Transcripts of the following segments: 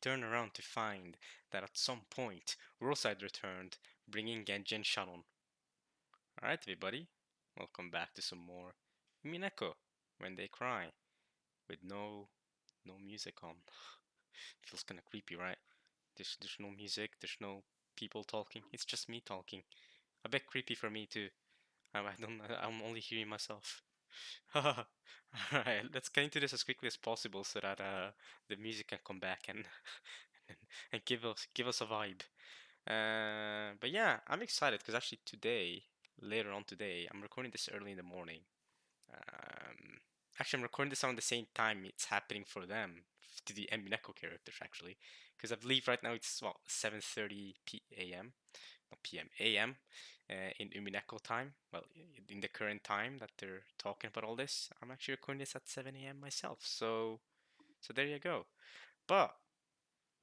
turn around to find that at some point Rosa had returned, bringing Genji and Shannon. Alright, everybody, welcome back to some more Umineko When They Cry, with no music on. Feels kind of creepy, right? There's no music, there's no people talking. It's just me talking. A bit creepy for me too. I'm only hearing myself. Alright, let's get into this as quickly as possible so that the music can come back and and give us a vibe. But yeah, I'm excited because actually today, later on today, I'm recording this early in the morning. Um, Actually, I'm recording this on the same time it's happening for them, to the Umineko characters actually, because I believe right now it's 7:30 p.m. not p.m. a.m. In Umineko time. Well, in the current time that they're talking about all this, I'm actually recording this at 7 a.m. myself. So there you go. But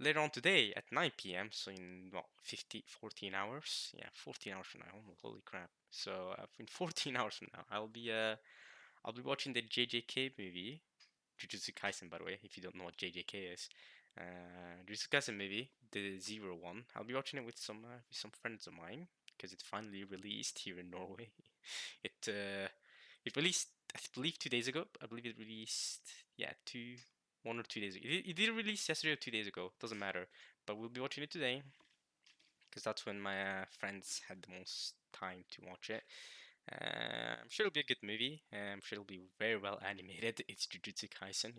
later on today at 9 p.m., so in 14 hours, yeah, 14 hours from now, holy crap. So in 14 hours from now, I'll be watching the JJK movie, Jujutsu Kaisen, by the way, if you don't know what JJK is. Jujutsu Kaisen movie, the Zero one. I'll be watching it with some friends of mine because it finally released here in Norway. It released, I believe, 2 days ago. I believe it released, yeah, 1 or 2 days ago. It did release yesterday or 2 days ago. Doesn't matter. But we'll be watching it today because that's when my friends had the most time to watch it. I'm sure it'll be a good movie. I'm sure it'll be very well animated. It's Jujutsu Kaisen.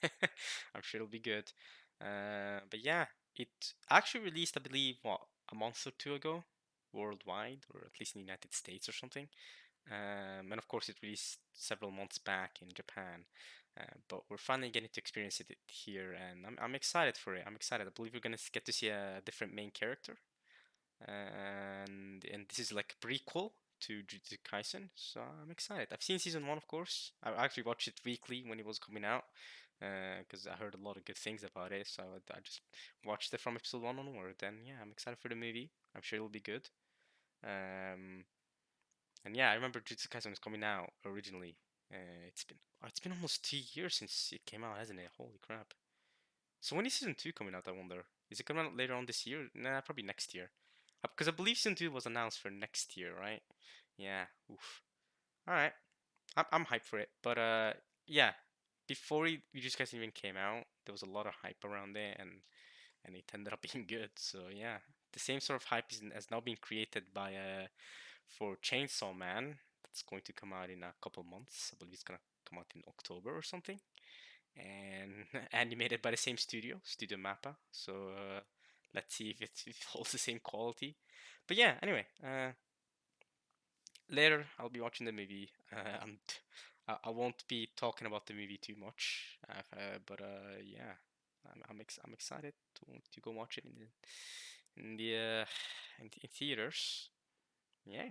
I'm sure it'll be good. But yeah, it actually released, I believe, a month or two ago, worldwide, or at least in the United States or something. And of course, it released several months back in Japan. But we're finally getting to experience it here, and I'm excited for it. I'm excited. I believe we're gonna get to see a different main character, and this is like a prequel to Jujutsu Kaisen, so I'm excited. I've seen season one, of course. I actually watched it weekly when it was coming out, because I heard a lot of good things about it. So I just watched it from episode one onward. And yeah, I'm excited for the movie. I'm sure it'll be good. Um, and yeah, I remember Jujutsu Kaisen was coming out originally. It's been almost 2 years since it came out, hasn't it? Holy crap! So when is season two coming out? I wonder. Is it coming out later on this year? Nah, probably next year. Because I believe season two was announced for next year, right? Yeah. Oof. All right. I'm hyped for it. But yeah. Before You Just Guys even came out, there was a lot of hype around it, and it ended up being good. So yeah, the same sort of hype has now been created by for Chainsaw Man. That's going to come out in a couple months. I believe it's gonna come out in October or something, and animated by the same Studio Mappa. So let's see if it holds the same quality. But yeah, anyway, later I'll be watching the movie. I won't be talking about the movie too much, but yeah, I'm excited to go watch it in the in theaters. Yeah,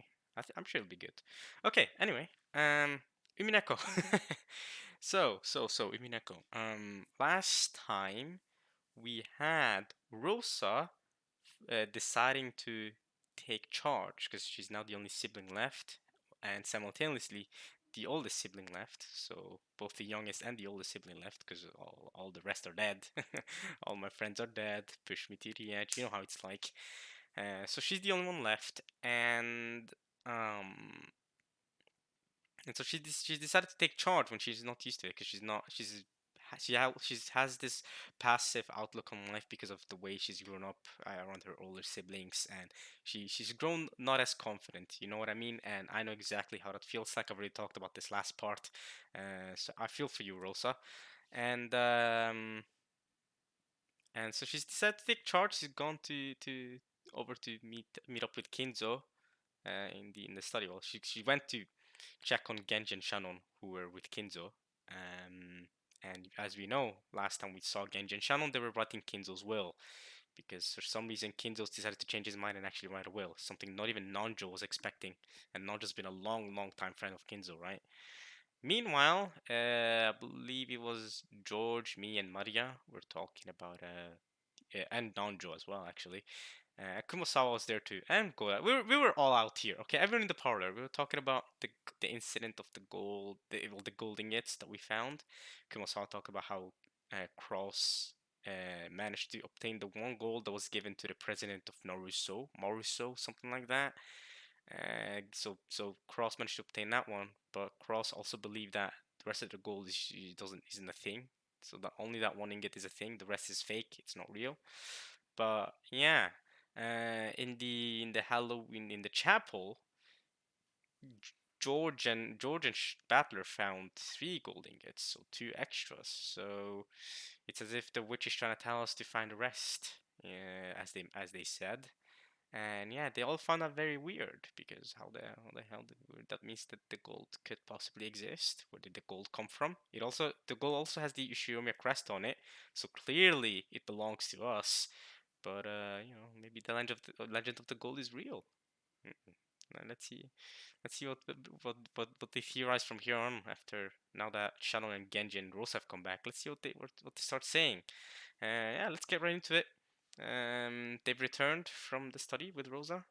I'm sure it'll be good. Okay, anyway, Umineko. So Umineko. Last time we had Rosa deciding to take charge because she's now the only sibling left, and simultaneously the oldest sibling left. So both the youngest and the oldest sibling left because all the rest are dead. All my friends are dead. Push me to the edge. You know how it's like. So she's the only one left, um, and so she decided to take charge when she's not used to it because she has this passive outlook on life because of the way she's grown up around her older siblings, and she's grown not as confident. You know what I mean? And I know exactly how that feels like. I've already talked about this last part, so I feel for you, Rosa. And um, and so she's decided to take charge. She's gone to over to meet up with Kinzo in the study hall. She went to check on Genji and Shannon, who were with Kinzo. Um, and as we know, last time we saw Genji and Shannon, they were writing Kinzo's will because for some reason Kinzo decided to change his mind and actually write a will, something not even Nanjo was expecting, and Nanjo's been a long time friend of Kinzo, right? Meanwhile, I believe it was George, me, and Maria were talking about and Nanjo as well, actually. Kumasawa was there too, and Goya. We were all out here. Okay, everyone in the parlor. We were talking about the incident of the gold, the gold ingots that we found. Kumasawa talked about how Cross managed to obtain the one gold that was given to the president of Maruso, something like that. So Cross managed to obtain that one, but Cross also believed that the rest of the gold isn't a thing. So that only that one ingot is a thing. The rest is fake. It's not real. But yeah, in the Halloween in the chapel, George and Battler found 3 gold ingots, so 2 extras. So it's as if the witch is trying to tell us to find the rest, as they said. And yeah, they all found that very weird because how the hell that means that the gold could possibly exist? Where did the gold come from? The gold also has the Ushiomiya crest on it, so clearly it belongs to us. But maybe the legend of the gold is real. Let's see. Let's see what they theorize from here on. Now that Shannon and Genji and Rosa have come back, let's see what they start saying. Yeah, let's get right into it. They've returned from the study with Rosa.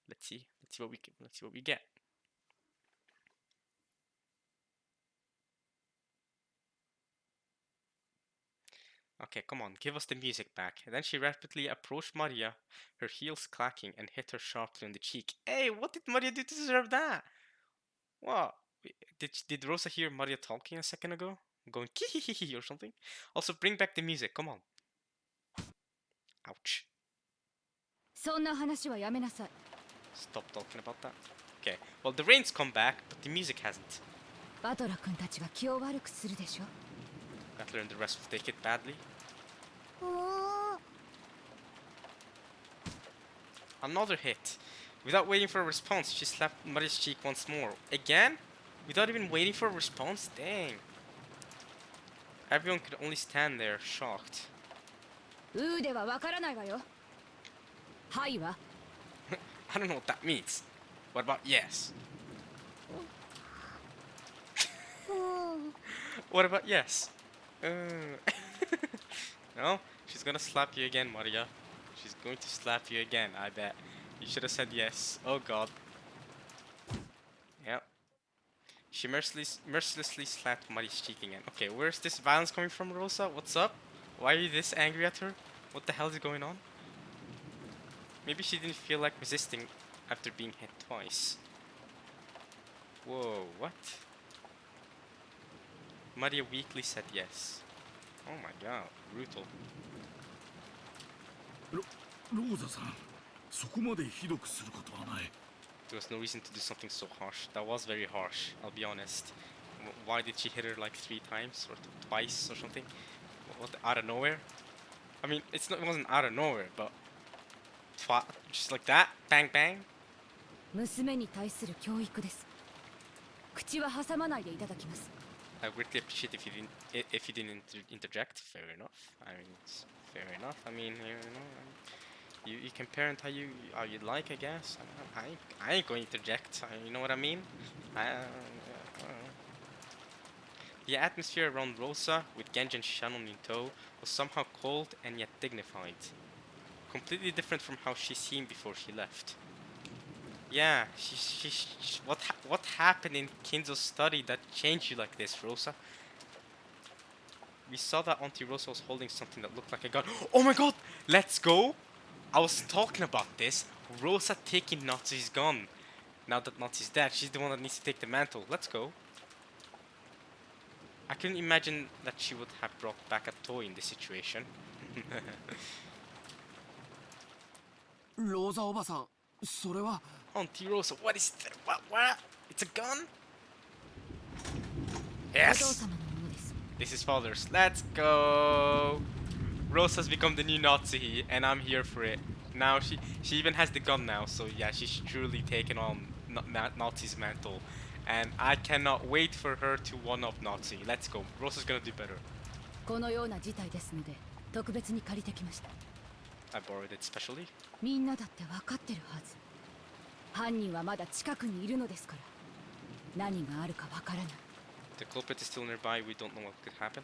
Let's see what we get. Okay, come on, give us the music back. And then she rapidly approached Maria, her heels clacking, and hit her sharply on the cheek. Hey, what did Maria do to deserve that? What? Did Rosa hear Maria talking a second ago? Going kihihihi or something? Also, bring back the music, come on. Ouch. Stop talking about that. Okay, well, the rain's come back, but the music hasn't. Butler and the rest will take it badly. Another hit. Without waiting for a response, she slapped Maria's cheek once more. Again? Without even waiting for a response? Dang. Everyone could only stand there, shocked. I don't know what that means. What about yes? What about yes? No? She's gonna slap you again, Maria. She's going to slap you again, I bet. You should have said yes. Oh god. Yep. She mercilessly slapped Maria's cheek again. Okay, where's this violence coming from, Rosa? What's up? Why are you this angry at her? What the hell is going on? Maybe she didn't feel like resisting after being hit twice. Whoa, what? Maria weakly said yes. Oh my god, brutal. Rosa-san, そこまでひどくすることはない。 There was no reason to do something so harsh. That was very harsh, I'll be honest. Why did she hit her like 3 times or twice or something? What, out of nowhere? I mean, it wasn't out of nowhere, but just like that, bang bang. I greatly appreciate if you didn't interject. Fair enough. I mean, it's fair enough. I mean, you can parent how you like, I guess. I ain't going to interject. You know what I mean? The atmosphere around Rosa, with Genji and Shannon in tow, was somehow cold and yet dignified. Completely different from how she seemed before she left. Yeah, what happened in Kinzo's study that changed you like this, Rosa? We saw that Auntie Rosa was holding something that looked like a gun. Oh my god! Let's go! I was talking about this. Rosa taking Natsu's gun. Now that Natsu's dead, she's the one that needs to take the mantle. Let's go. I couldn't imagine that she would have brought back a toy in this situation. Rosa おばさん、それは Auntie Rosa, what is that? What? It's a gun? Yes! This is father's. Let's go! Rosa's become the new Nazi, and I'm here for it. Now she even has the gun now, so yeah, she's truly taken on Nazi's mantle. And I cannot wait for her to one-up Nazi. Let's go. Rosa's gonna do better. I borrowed it specially. The culprit is still nearby. We don't know what could happen.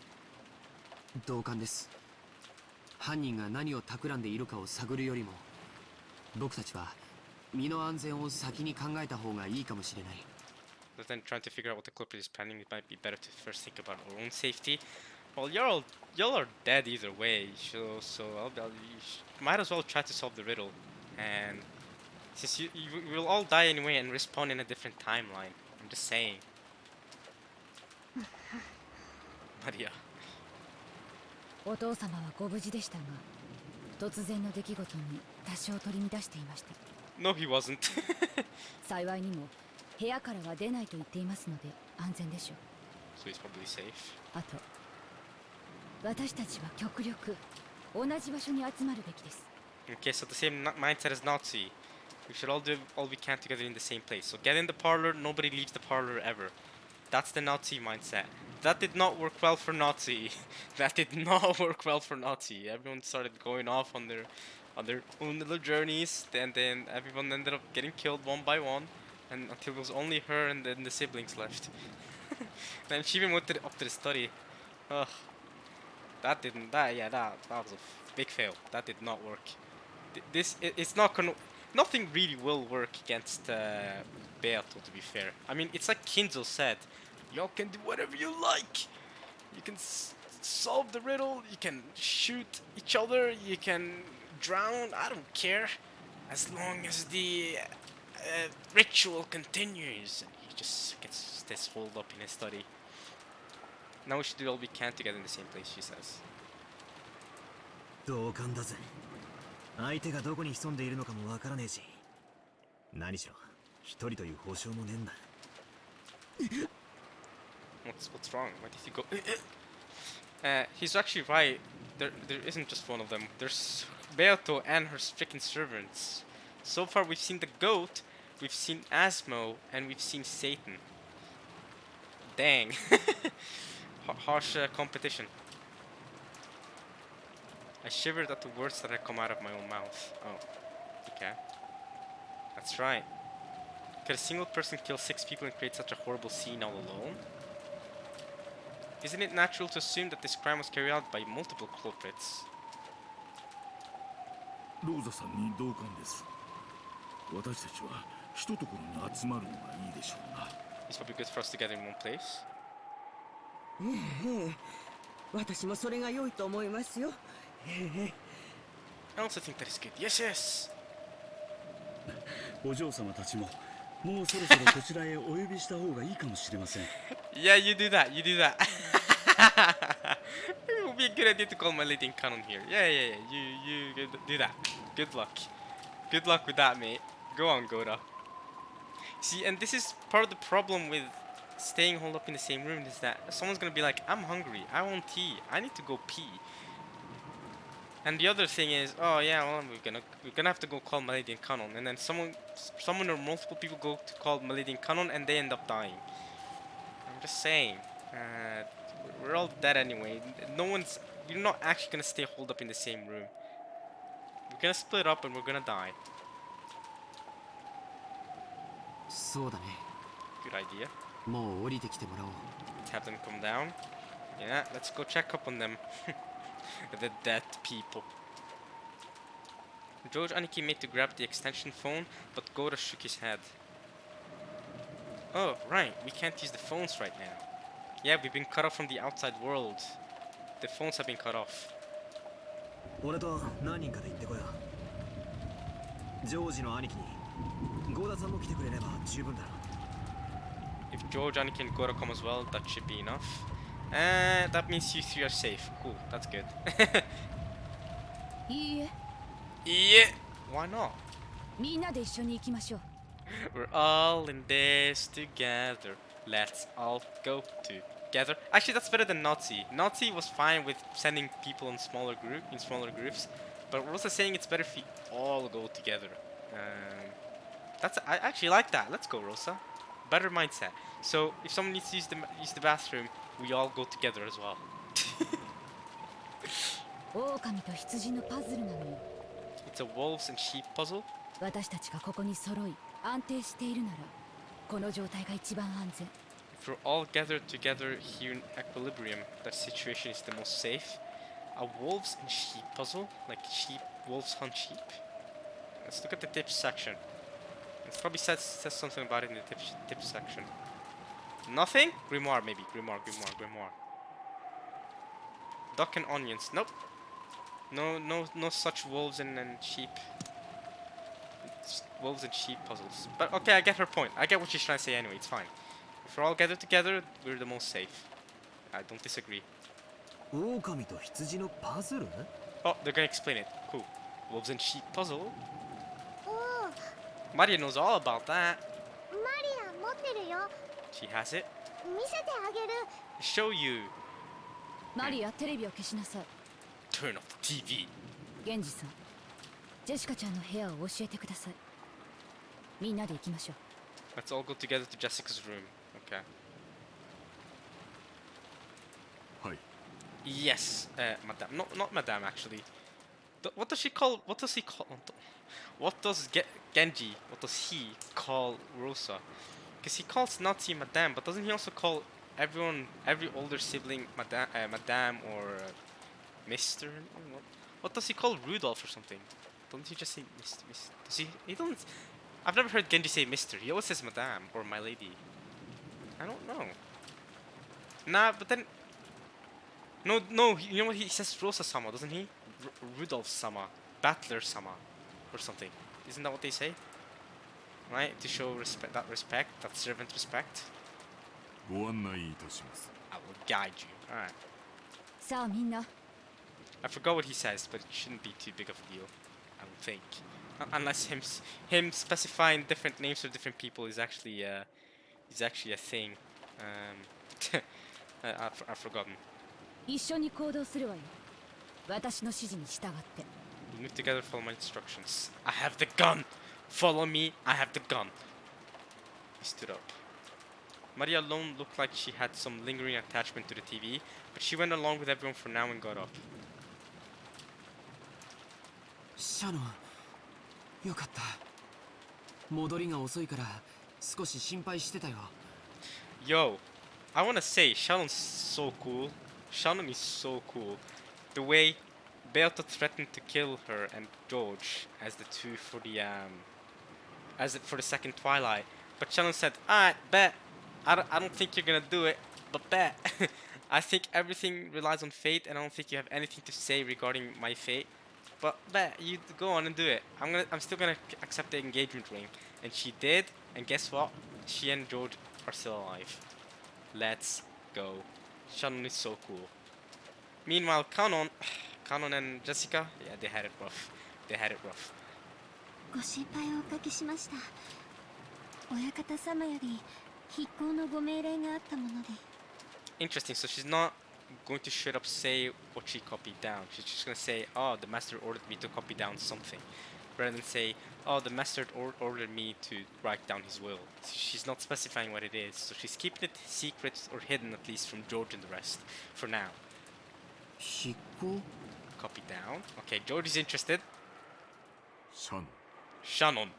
同感です。犯人が何を企んでいるかを探るよりも、僕たちは身の安全を先に考えた方がいいかもしれない。 But then trying to figure out what the culprit is planning, it might be better to first think about our own safety. Well, y'all are dead either way, so might as well try to solve the riddle. And since you will all die anyway and respawn in a different timeline. I'm just saying. Maria. お父様はご無事でしたが、突然の出来事に多少取り乱していました。No, he wasn't. 幸いにも部屋からは出ないと言っていますので安全でしょう。So he's probably safe. あと、私たちは極力同じ場所に集まるべきです。Okay, so the same mindset as Nazi. We should all do all we can together in the same place. So get in the parlor, nobody leaves the parlor ever. That's the Nazi mindset. That did not work well for Nazi. That did not work well for Nazi. Everyone started going off on their own little journeys, and then everyone ended up getting killed one by one, and until it was only her and then the siblings left. And she even went up to the study. Ugh. That was a big fail. That did not work. It's not gonna. Nothing really will work against Beato, to be fair. I mean, it's like Kinzo said. Y'all can do whatever you like. You can solve the riddle. You can shoot each other. You can drown. I don't care, as long as the ritual continues. And he just gets this holed up in his study. Now we should do all we can together in the same place, she says. 同感だぜ。相手がどこに潜んでいるのかもわからねえし、何しろ一人という保証もねえんだ。What's wrong? Why did he go? He's actually right. There isn't just one of them. There's Beato and her freaking servants. So far, we've seen the goat, we've seen Asmo, and we've seen Satan. Dang. Harsh competition. I shivered at the words that had come out of my own mouth. Oh, okay. That's right. Could a single person kill 6 people and create such a horrible scene all alone? Isn't it natural to assume that this crime was carried out by multiple culprits? ローザさんに同感です。私たちは一ところに集まるのがいいでしょうな。 It's probably good for us to gather in one place. ええ、私もそれが良いと思いますよ。I also think that is good. Yes, yes. お嬢様たちももうそろそろこちらへお呼びした方がいいかもしれません。Yeah, you do that. You do that. It would be a good idea to call my lady in canon here. Yeah. You do that. Good luck. Good luck with that, mate. Go on, Goda. See, and this is part of the problem with staying holed up in the same room is that someone's gonna be like, I'm hungry. I want tea. I need to go pee. And the other thing is, oh yeah, well, we're gonna have to go call Malady and Canon, and then someone or multiple people go to call Malady and Canon, and they end up dying. I'm just saying, we're all dead anyway. You're not actually gonna stay holed up in the same room. We're gonna split up and we're gonna die. そうだね。 Good idea. もう降りてきてもらおう。 Let's have them come down. Yeah, let's go check up on them. The dead people. George Aniki made to grab the extension phone, but Gora shook his head. Oh, right, we can't use the phones right now. Yeah, we've been cut off from the outside world. The phones have been cut off. 俺と何人かで行ってこよう。ジョージの兄貴にゴーダさんも来てくれれば十分だろ。 If George, Aniki, and Gora come as well, that should be enough. That means you three are safe. Cool, that's good. いいえ、 Yeah, why not? みんなで一緒に行きましょう。 We're all in this together. Let's all go together. Actually, that's better than Nazi. Nazi was fine with sending people in smaller groups, but Rosa saying it's better if we all go together. I actually like that. Let's go, Rosa. Better mindset. So if someone needs to use the bathroom, we all go together as well. 狼と羊のパズルなのよ。 It's a wolves and sheep puzzle. 私たちがここに揃い安定しているなら、この状態が一番安全。 If we're all gathered together here in equilibrium, that situation is the most safe. A wolves and sheep puzzle, like wolves hunt sheep. Let's look at the tips section. It probably says something about it in the tips section. Nothing? Grimoire maybe. Grimoire. Duck and onions. Nope. No such and sheep. Wolves and sheep puzzles. But okay, I get her point. I get what she's trying to say anyway. It's fine. If we're all gathered together, we're the most safe. I don't disagree. 狼と羊のパズル Oh, they're gonna explain it. Cool. Wolves and sheep puzzle. おお、 Maria knows all about that. マリア持ってるよ。 She has it. 見せてあげる。 Show you. マリア、テレビを消しなさい。 Turn off the TV. ゲンジさん、ジェシカちゃんの部屋を教えてください。みんなで行きましょう。 Let's all go together to Jessica's room. Okay. はい Yes, Madame. No, not Madame actually. What does she call? What does he call? What does Genji? What does he call Rosa? Because he calls Nazi Madame, but doesn't he also call every older sibling Madame or Mister? What does he call Rudolph or something? Don't he just say Mister? Does he? He don't. I've never heard Genji say Mister. He always says Madame or My Lady. I don't know. Nah, but then. No, you know what he says? Rosa-sama, doesn't he? Rudolph-sama, Battler-sama, or something. Isn't that what they say? Right, to show respect, that servant respect. ご案内いたします I will guide you. Alright. さあみんな、 I forgot what he says, but it shouldn't be too big of a deal. I don't think. Unless him specifying different names for different people is actually a thing. I've forgotten. 一緒に行動するわよ。私の指示に従って。 We move together, follow my instructions. I have the gun! Follow me, I have the gun! He stood up. Maria alone looked like she had some lingering attachment to the TV, but she went along with everyone for now and got up. シャノン、よかった。戻りが遅いから少し心配してたよ。 Yo, I wanna say, Shannon's so cool. Shannon is so cool. The way Beata threatened to kill her and George as the two for the for the second Twilight, but Shannon said, "Alright, bet. I don't think you're gonna do it, but bet. I think everything relies on fate, and I don't think you have anything to say regarding my fate. But bet you go on and do it. I'm still gonna accept the engagement ring." And she did, and guess what? She and George are still alive. Let's go. Shannon is so cool. Meanwhile, Kanon and Jessica, yeah, they had it rough. They had it rough. ご心配をおかけしました。親方様より筆行のご命令があったもので。 Interesting, so she's not going to straight up say what she copied down. She's just gonna say, "Oh, the master ordered me to copy down something," rather than say, "Oh, the master ordered me to write down his will." So she's not specifying what it is, so she's keeping it secret or hidden at least from George and the rest, for now. 筆行？ Copy down. Okay, George is interested. シャノン Shannon,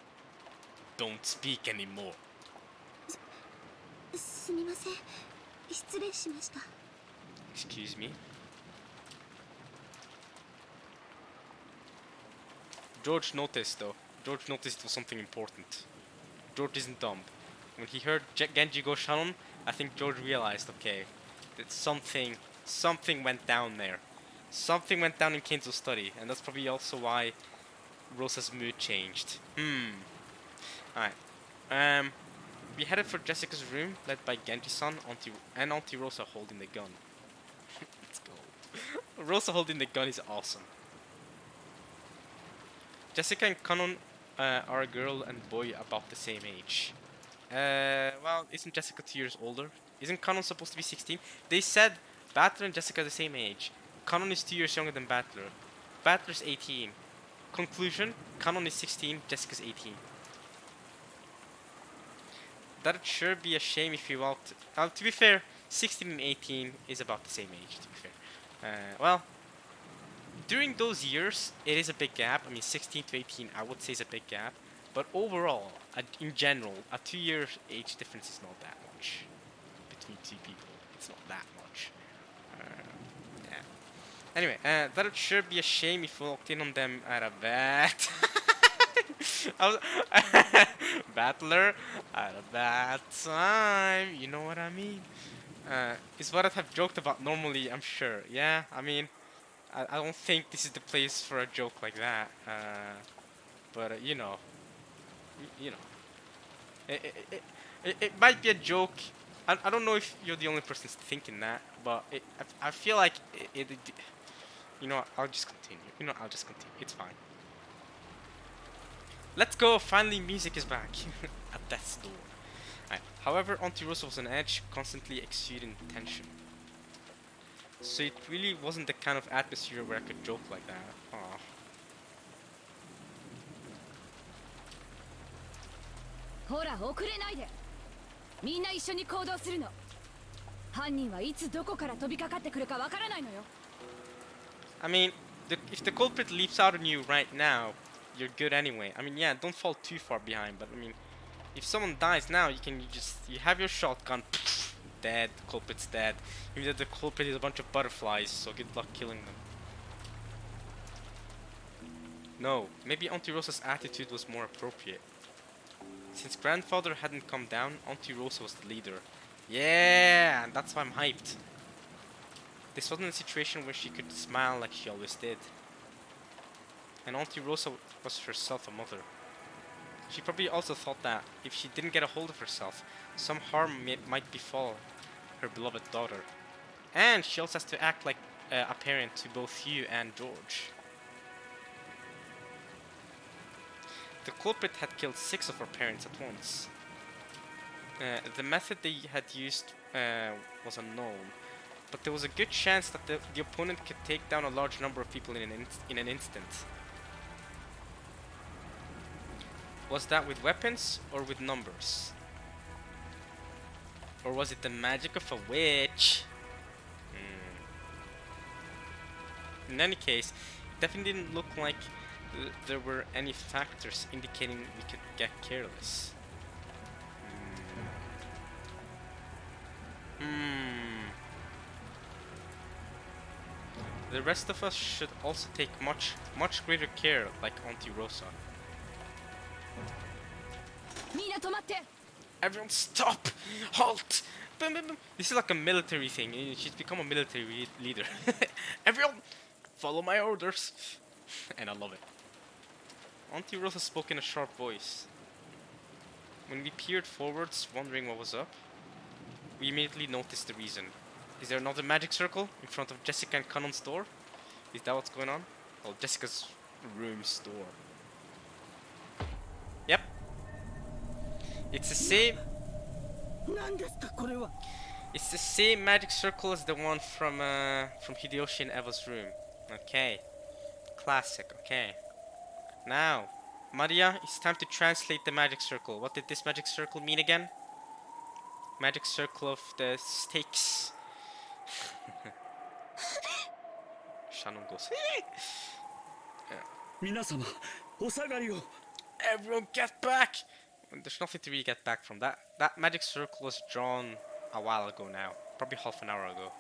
don't speak anymore. すみません。失礼しました。 Excuse me. George noticed though. George noticed it was something important. George isn't dumb. When he heard Genji go Shannon, I think George realized, okay, that something went down there. Something went down in Kenzo's study, and that's probably also why Rosa's mood changed. Alright. We headed for Jessica's room, led by Genji-san and Auntie Rosa holding the gun. Let's go. Rosa holding the gun is awesome. Jessica and Kanon are a girl and boy about the same age. Well, isn't Jessica 2 years older? Isn't Kanon supposed to be 16? They said Battler and Jessica are the same age. Kanon is 2 years younger than Battler. Battler's 18. Conclusion, Kanon is 16, Jessica's 18. That'd sure be a shame if you walked... to be fair, 16 and 18 is about the same age, to be fair. Well, during those years, it is a big gap. I mean, 16 to 18, I would say is a big gap. But overall, in general, a 2-year age difference is not that much between two people. It's not that much. Yeah. Anyway, that'd sure be a shame if we walked in on them at a bad... Battler at a bad time. You know what I mean? is what I'd have joked about normally, I'm sure. Yeah, I mean, I don't think this is the place for a joke like that. But you know, you know, it might be a joke. I don't know if you're the only person thinking that, but I feel like you know, I'll just continue. You know, I'll just continue. It's fine. Let's go. Finally, music is back at death's door. Right. However, Auntie Rosa was on edge, constantly exuding tension. So it really wasn't the kind of atmosphere where I could joke like that. Aw. ほら遅れないで。みんな一緒に行動するの。犯人はいつどこから飛びかかってくるかわからないのよ。I mean, if the culprit leaps out on you right now, you're good anyway. I mean, yeah, don't fall too far behind, but I mean, if someone dies now, you have your shotgun, dead, the culprit's dead. Even though the culprit is a bunch of butterflies, so good luck killing them. No, maybe Auntie Rosa's attitude was more appropriate. Since grandfather hadn't come down, Auntie Rosa was the leader. Yeah, and that's why I'm hyped. This wasn't a situation where she could smile like she always did. And Auntie Rosa was herself a mother. She probably also thought that if she didn't get a hold of herself, some harm might befall her beloved daughter. And she also has to act like a parent to both you and George. The culprit had killed 6 of her parents at once. The method they had used was unknown, but there was a good chance that the opponent could take down a large number of people in an instant. Was that with weapons or with numbers? Or was it the magic of a witch? In any case, it definitely didn't look like there were any factors indicating we could get careless. The rest of us should also take much greater care, like Auntie Rosa. Everyone stop! Halt! Boom, boom, boom. This is like a military thing. She's become a military leader. Everyone follow my orders. And I love it. Auntie Rosa spoke in a sharp voice. When we peered forwards, wondering what was up, we immediately noticed the reason. Is there another magic circle in front of Jessica and Cannon's door? Is that what's going on? Oh, Jessica's room's door. Yep. It's the same. It's the same magic circle as the one from Hideyoshi and Eva's room. Okay. Classic. Okay. Now, Maria, it's time to translate the magic circle. What did this magic circle mean again? Magic circle of the stakes. Shannon goes. Everyone get back! There's nothing to really get back from that. That magic circle was drawn a while ago now. Probably half an hour ago.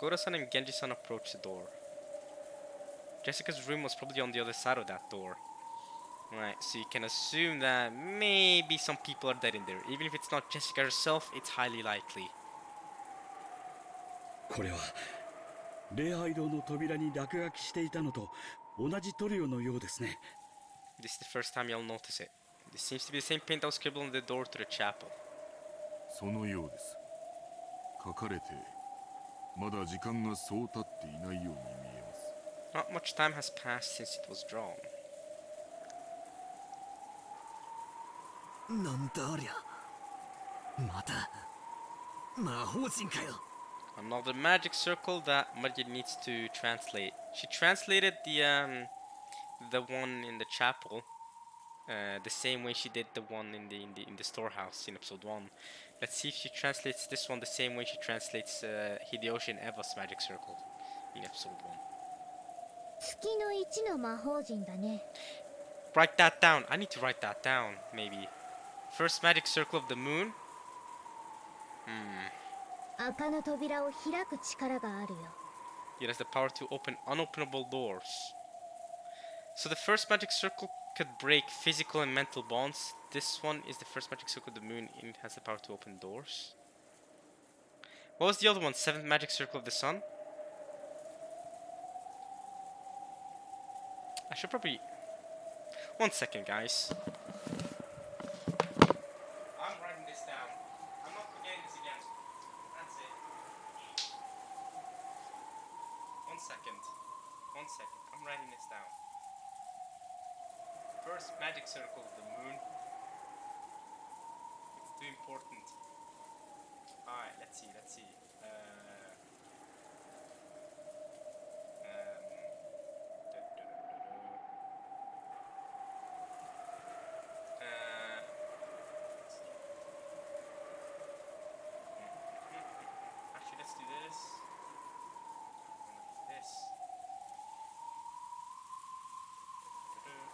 Goro-san and Genji-san approached the door. Jessica's room was probably on the other side of that door. Right, so you can assume that maybe some people are dead in there. Even if it's not Jessica herself, it's highly likely. This is the first time you'll notice it. This seems to be the same paint that was scribbled on the door to the chapel. Not much time has passed since it was drawn. Another magic circle that Maria needs to translate. She translated the one in the chapel the same way she did the one in the storehouse in episode 1. Let's see if she translates this one the same way she translates Hideyoshi and Eva's magic circle in episode 1. Write that down. I need to write that down, maybe. First magic circle of the moon. It has the power to open unopenable doors. So the first magic circle could break physical and mental bonds. This one is the first magic circle of the moon, and it has the power to open doors. What was the other one? Seventh magic circle of the sun? I should probably... 1 second, guys. I'm writing this down. I'm not forgetting this again. That's it. 1 second. 1 second. I'm writing this down. First magic circle of the moon. It's too important. Alright, let's see. Actually, let's do this. This. Okay.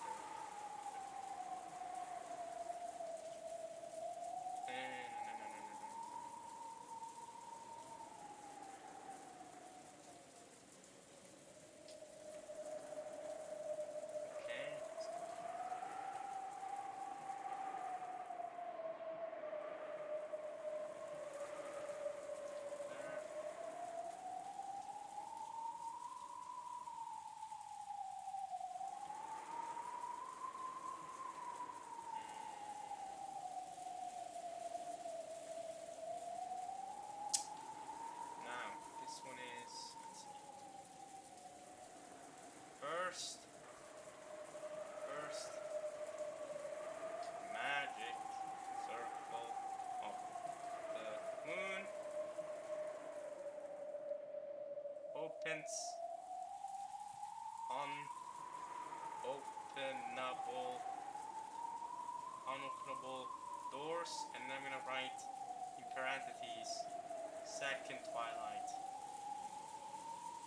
Now, this one is, let's see. First magic circle of the moon opens unopenable doors, and I'm gonna write in parentheses second twilight,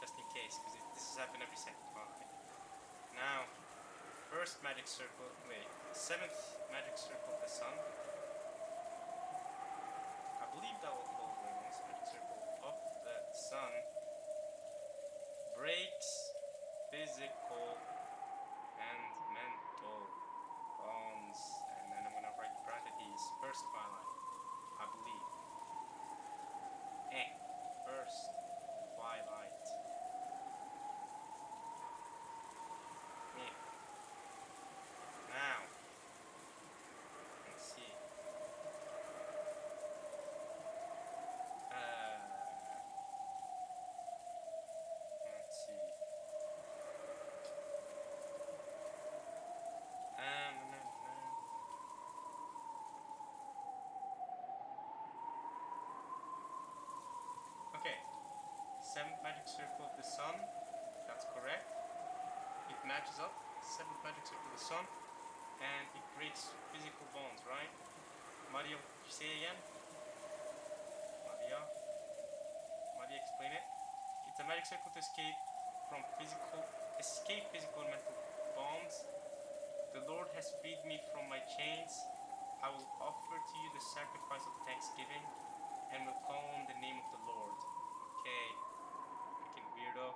just in case, because this has happened every second twilight. Now, first magic circle, wait, seventh magic circle of the sun. I believe that will hold this magic circle of the sun breaks physical and mental bonds, and then I'm gonna write parentheses first twilight, I believe. First twilight. Now, let's see. Let's see. Okay. Seventh magic circle of the sun. That's correct. It matches up. Seventh magic circle of the sun. And it breaks physical bonds, right? Maria, say again. Maria, explain it. It's a magic circle to escape physical and mental bonds. The Lord has freed me from my chains. I will offer to you the sacrifice of thanksgiving and will call on the name of the Lord. Okay. Freaking weirdo.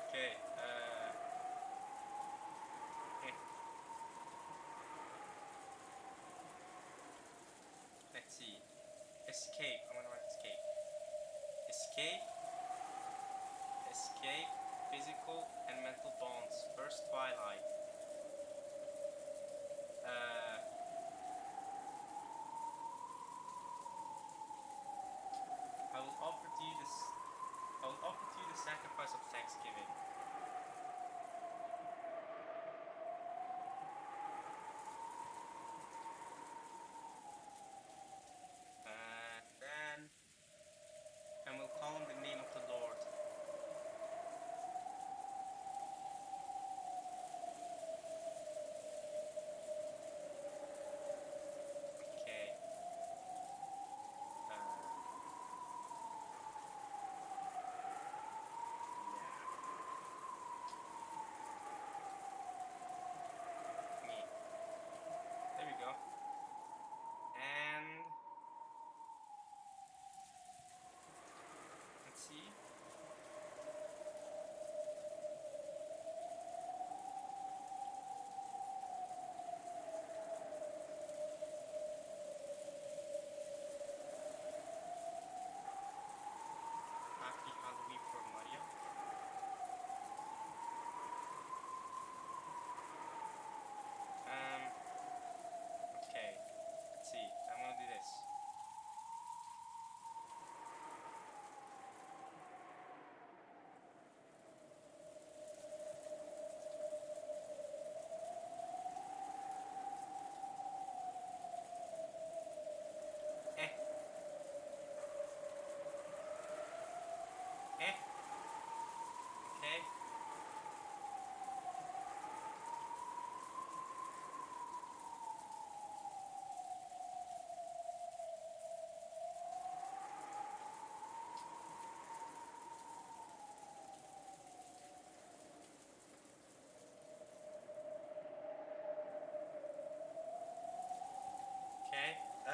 Okay. Let's see. Escape. I'm gonna write escape. Escape physical and mental bonds. First twilight. I will offer to you the sacrifice of thanksgiving. And we'll call on the name of the Lord. Okay.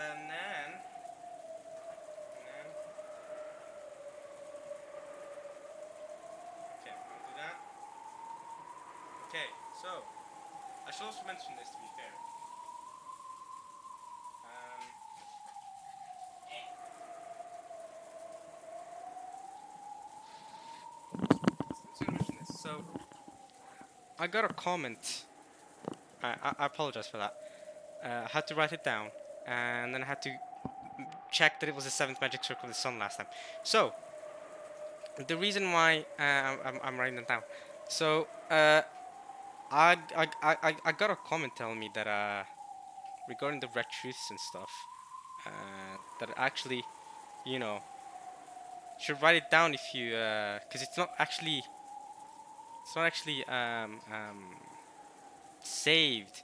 And then okay, I'll do that. Okay, so I should also mention this to be fair. So I got a comment. I apologize for that. I had to write it down, and then I had to check that it was the seventh magic circle of the sun last time. So the reason why I'm writing that down. So I got a comment telling me that regarding the red truths and stuff, that actually, you know, should write it down if you, because it's not actually saved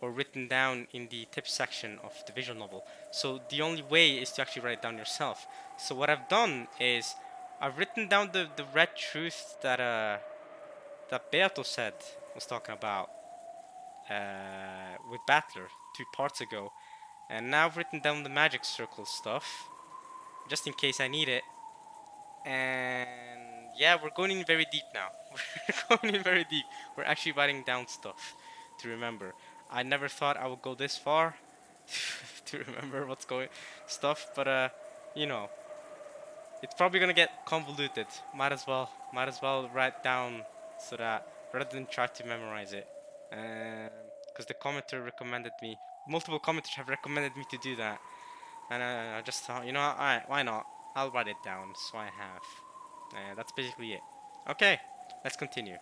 or written down in the tips section of the visual novel. So the only way is to actually write it down yourself. So what I've done is I've written down the red truth that that Beato said was talking about with Battler 2 parts ago, and now I've written down the magic circle stuff just in case I need it. And yeah, we're going in very deep now. We're going in very deep. We're actually writing down stuff to remember. I never thought I would go this far to remember what's going stuff, but you know, it's probably gonna get convoluted. Might as well write down so that rather than try to memorize it. Because the commenter recommended me. Multiple commenters have recommended me to do that, and I just thought, you know, alright, why not? I'll write it down, so I have. That's basically it. Okay, let's continue.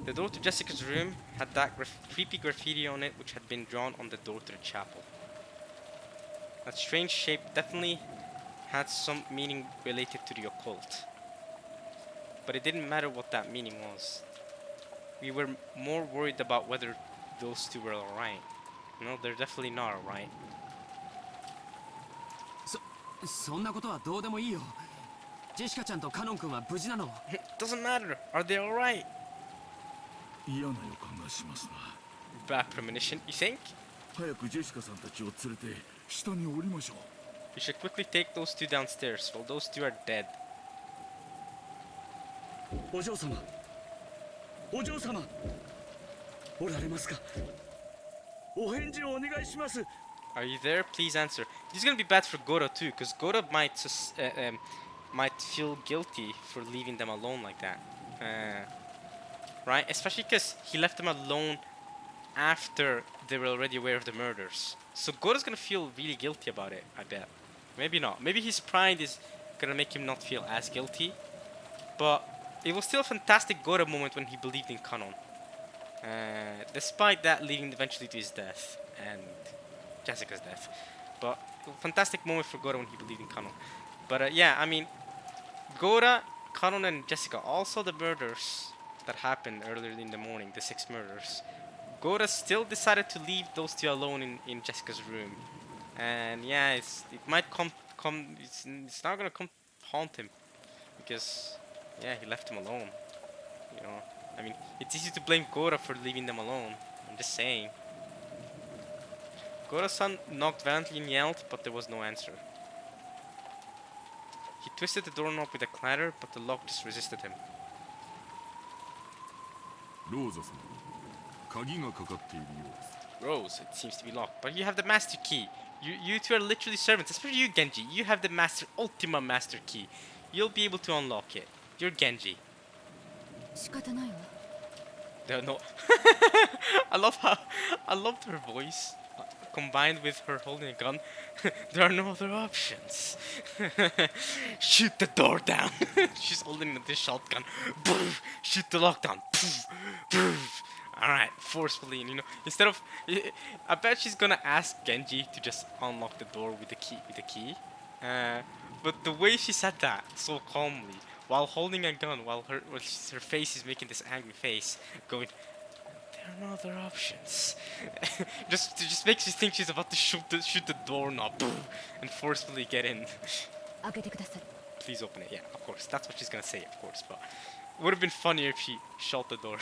The door to Jessica's room had that creepy graffiti on it which had been drawn on the door to the chapel. That strange shape definitely had some meaning related to the occult. But it didn't matter what that meaning was. We were more worried about whether those two were alright. No, they're definitely not alright. そんなことはどうでもいいよ。ジェシカちゃんとカノン君は無事なの？ Doesn't matter. Are they alright? 嫌な予感がしますな。 Bad premonition, you think? 早くジェシカさんたちを連れて下に降りましょう。 You should quickly take those two downstairs while those two are dead. お嬢様、お嬢様、おられますか？お返事をお願いします。 Are you there? Please answer. This is gonna be bad for Goro too, because Goro might feel guilty for leaving them alone like that. Right? Especially because he left them alone after they were already aware of the murders. So Goro's gonna feel really guilty about it, I bet. Maybe not. Maybe his pride is gonna make him not feel as guilty. But it was still a fantastic Goro moment when he believed in Kanon. Despite that leading eventually to his death and Jessica's death. But fantastic moment for Goro when he believed in Kanon. But yeah, I mean, Goro, Kanon and Jessica, also the murders that happened earlier in the morning, the 6 murders. Goro still decided to leave those two alone in Jessica's room. And yeah, it might it's not gonna come haunt him. Because, yeah, he left them alone. You know, I mean, it's easy to blame Goro for leaving them alone. I'm just saying. Goro-san knocked violently and yelled, but there was no answer. He twisted the doorknob with a clatter, but the lock just resisted him. ローザさん、鍵がかかっているようです。 Rose, it seems to be locked, but you have the master key. You two are literally servants, especially you, Genji. You have the ultima master key. You'll be able to unlock it. You're Genji. 仕方ないわ。 No. I loved her voice. Combined with her holding a gun, there are no other options. Shoot the door down. She's holding the shotgun. Shoot the lockdown. Alright, forcefully, you know, instead of, I bet she's gonna ask Genji to just unlock the door with the key. But the way she said that so calmly, while holding a gun, while her face is making this angry face, going, there are no other options. just makes you think she's about to shoot the doorknob and forcefully get in. 開けてください。 Please open it. Yeah, of course. That's what she's gonna say, of course. But it would have been funnier if she shut the door.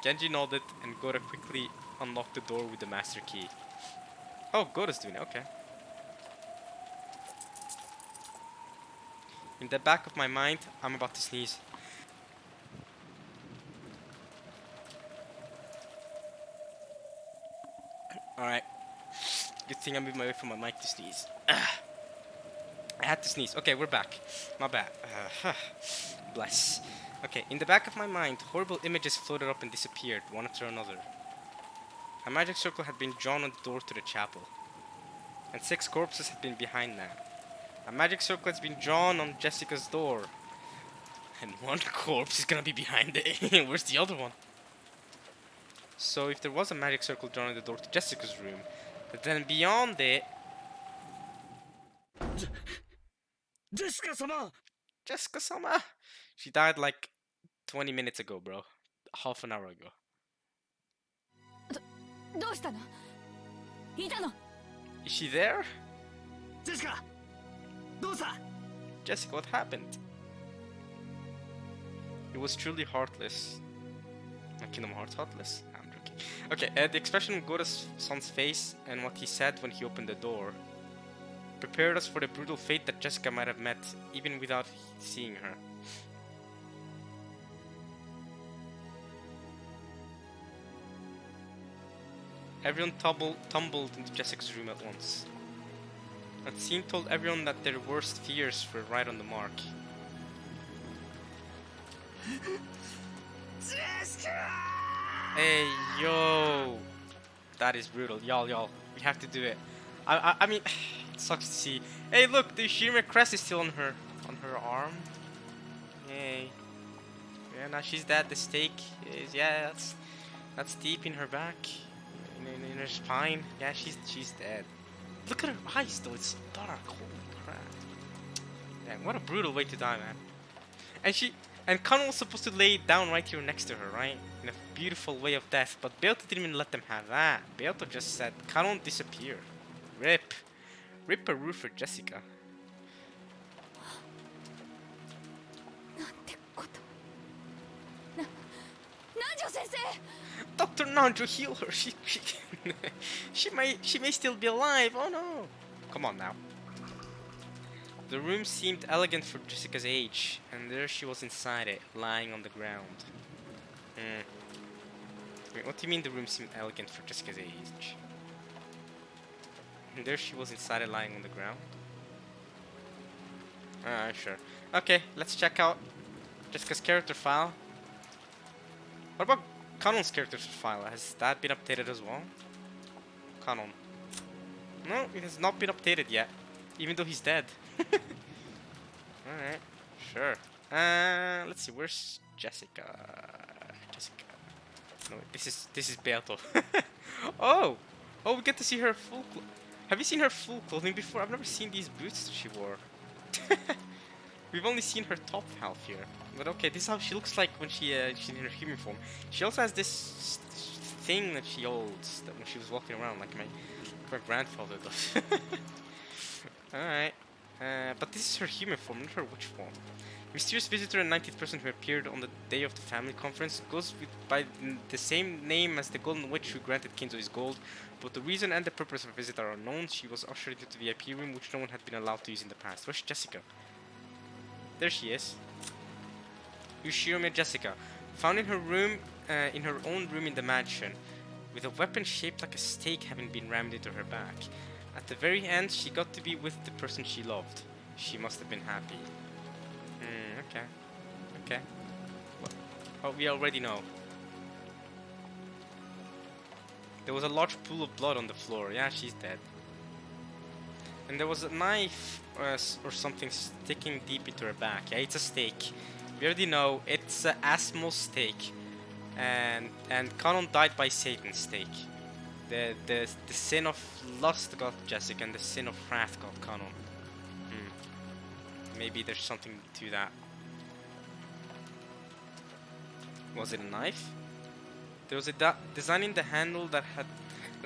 Genji nodded, and Gora quickly unlocked the door with the master key. Oh, Gora's doing it, okay. In the back of my mind, I'm about to sneeze. Alright. Good thing I moved my way from my mic to sneeze. I had to sneeze. Okay, we're back. My bad. Bless. Okay, in the back of my mind, horrible images floated up and disappeared, one after another. A magic circle had been drawn on the door to the chapel, and 6 corpses had been behind that. A magic circle has been drawn on Jessica's door, and 1 corpse is gonna be behind it. Where's the other one? So if there was a magic circle drawn on the door to Jessica's room, then beyond it... Jessica-sama! Jessica-sama! She died like 20 minutes ago, bro. Half an hour ago. どうしたの？いたの？ Is she there? ジェシカどうした？ Jessica, what happened? It was truly heartless. Kingdom Hearts heartless? I'm joking. Okay, the expression on Gora's son's face and what he said when he opened the door prepared us for the brutal fate that Jessica might have met, even without seeing her. Everyone tumbled into Jessica's room at once. That scene told everyone that their worst fears were right on the mark. Jessica! Hey, yo! That is brutal. Y'all. We have to do it. I mean, it sucks to see. Hey, look! The Shimmer crest is still on her arm. Hey. Yeah, now she's dead. The stake is... Yeah, that's deep in her back. In her spine. Yeah, she's dead. Look at her eyes, though. It's so dark. Holy crap. Damn, what a brutal way to die, man. And Kanon was supposed to lay down right here next to her, right? In a beautiful way of death. But Beato didn't even let them have that. Beato just said, Kanon disappear. Rip. Rip a roof for Jessica. なんてこと。南條先生。 Dr. Nanjo, heal her. She may still be alive. Oh no. Come on now. The room seemed elegant for Jessica's age, and there she was inside it, lying on the ground. Wait, what do you mean the room seemed elegant for Jessica's age? And there she was inside it, lying on the ground? Sure. Okay, let's check out Jessica's character file. What about Kanon's character file? Has that been updated as well? Kanon. No, it has not been updated yet, even though he's dead. Alright, sure. Let's see, where's Jessica? No, this is Beato. Oh, we get to see her full. Have you seen her full clothing before? I've never seen these boots she wore. We've only seen her top half here. But okay, this is how she looks like when she's in her human form. She also has this thing that she holds that when she was walking around, like my grandfather does. Alright. But this is her human form, not her witch form. Mysterious visitor and 19th person who appeared on the day of the family conference goes by the same name as the golden witch who granted Kinzo his gold, but the reason and the purpose of her visit are unknown. She was ushered into the VIP room, which no one had been allowed to use in the past. Where's Jessica? There she is. Yushirome Jessica, found in her room, in her own room in the mansion, with a weapon shaped like a stake having been rammed into her back. At the very end, she got to be with the person she loved. She must have been happy. Okay. Well, we already know. There was a large pool of blood on the floor. Yeah, she's dead. And there was a knife or something sticking deep into her back. Yeah, it's a stake. We already know it's an Asmo stake. And Kanon died by Satan's stake. The sin of lust got Jessica, and the sin of wrath got Kanon. Maybe there's something to that. Was it a knife? There was a design in the handle that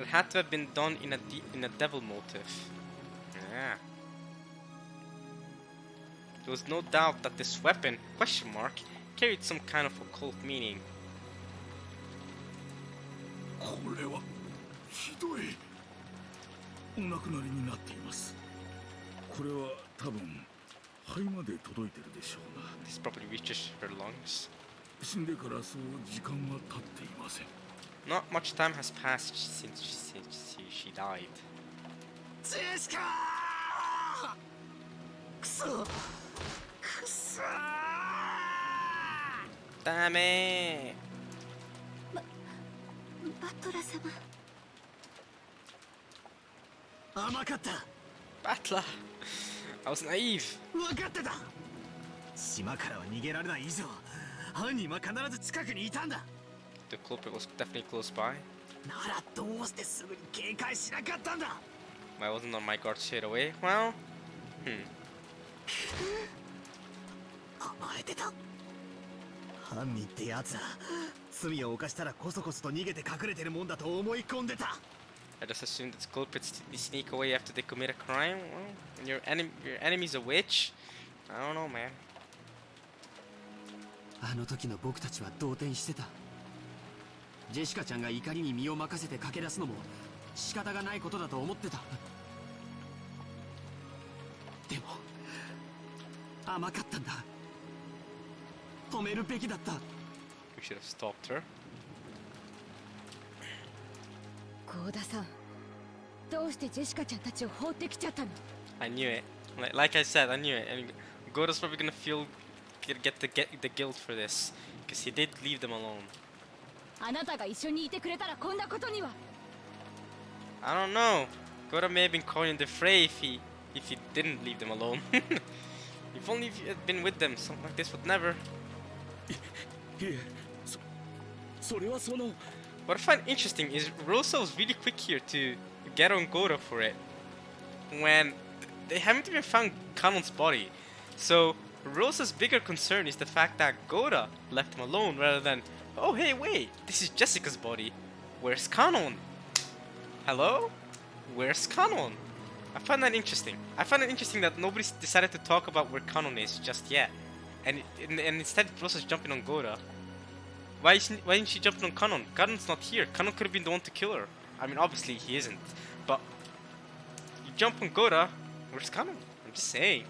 had to have been done in a devil motif. Yeah. There was no doubt that this weapon, question mark, carried some kind of occult meaning. これはひどい。お亡くなりになっています。これは多分肺まで届いてるでしょうな。 This probably reaches her lungs. 死んでからそう時間は経っていません。 Not much time has passed since she died. ジェシカー、くそくそー。 Damn it! バトラ様、甘かった。 Battler! I was naive. 分かってた。島からは逃げられない以上、犯人は必ず近くにいたんだ。 The culprit was definitely close by. ならどうしてすぐに警戒しなかったんだ。 I wasn't on my guard straight away. Well, 甘えてた。犯人ってやつは罪を犯したらこそこそと逃げて隠れてるもんだと思い込んでた。 I just assumed that culprits sneak away after they commit a crime. Well, when your enemy's a witch, I don't know, man. あの時の僕たちは動転してた。ジェシカちゃんが怒りに身を任せて駆け出すのも仕方がないことだと思ってた。でも甘かったんだ。止めるべきだった。 We should have stopped her. 幸田さん、どうしてジェシカちゃんたちを放ってきちゃったの？ I knew it. Like I said, I knew it. I mean, Goda's probably gonna get the guilt for this because he did leave them alone. あなたが一緒にいてくれたらこんなことには。 I don't know. Goda may have been caught in the fray if he didn't leave them alone. If only if you had been with them, something like this would never. いえ、それはその。 What I find interesting is Rosa was really quick here to get on Goda for it when they haven't even found Kanon's body. So Rosa's bigger concern is the fact that Goda left him alone rather than, oh hey wait, this is Jessica's body. Where's Kanon? Hello? Where's Kanon? I find that interesting. I find it interesting that nobody's decided to talk about where Kanon is just yet. And instead Rosa's jumping on Goda. Why isn't she jumping on Kanon? Kanon's not here. Kanon could have been the one to kill her. I mean, obviously he isn't. But you jump on Goda, where's Kanon? I'm just saying.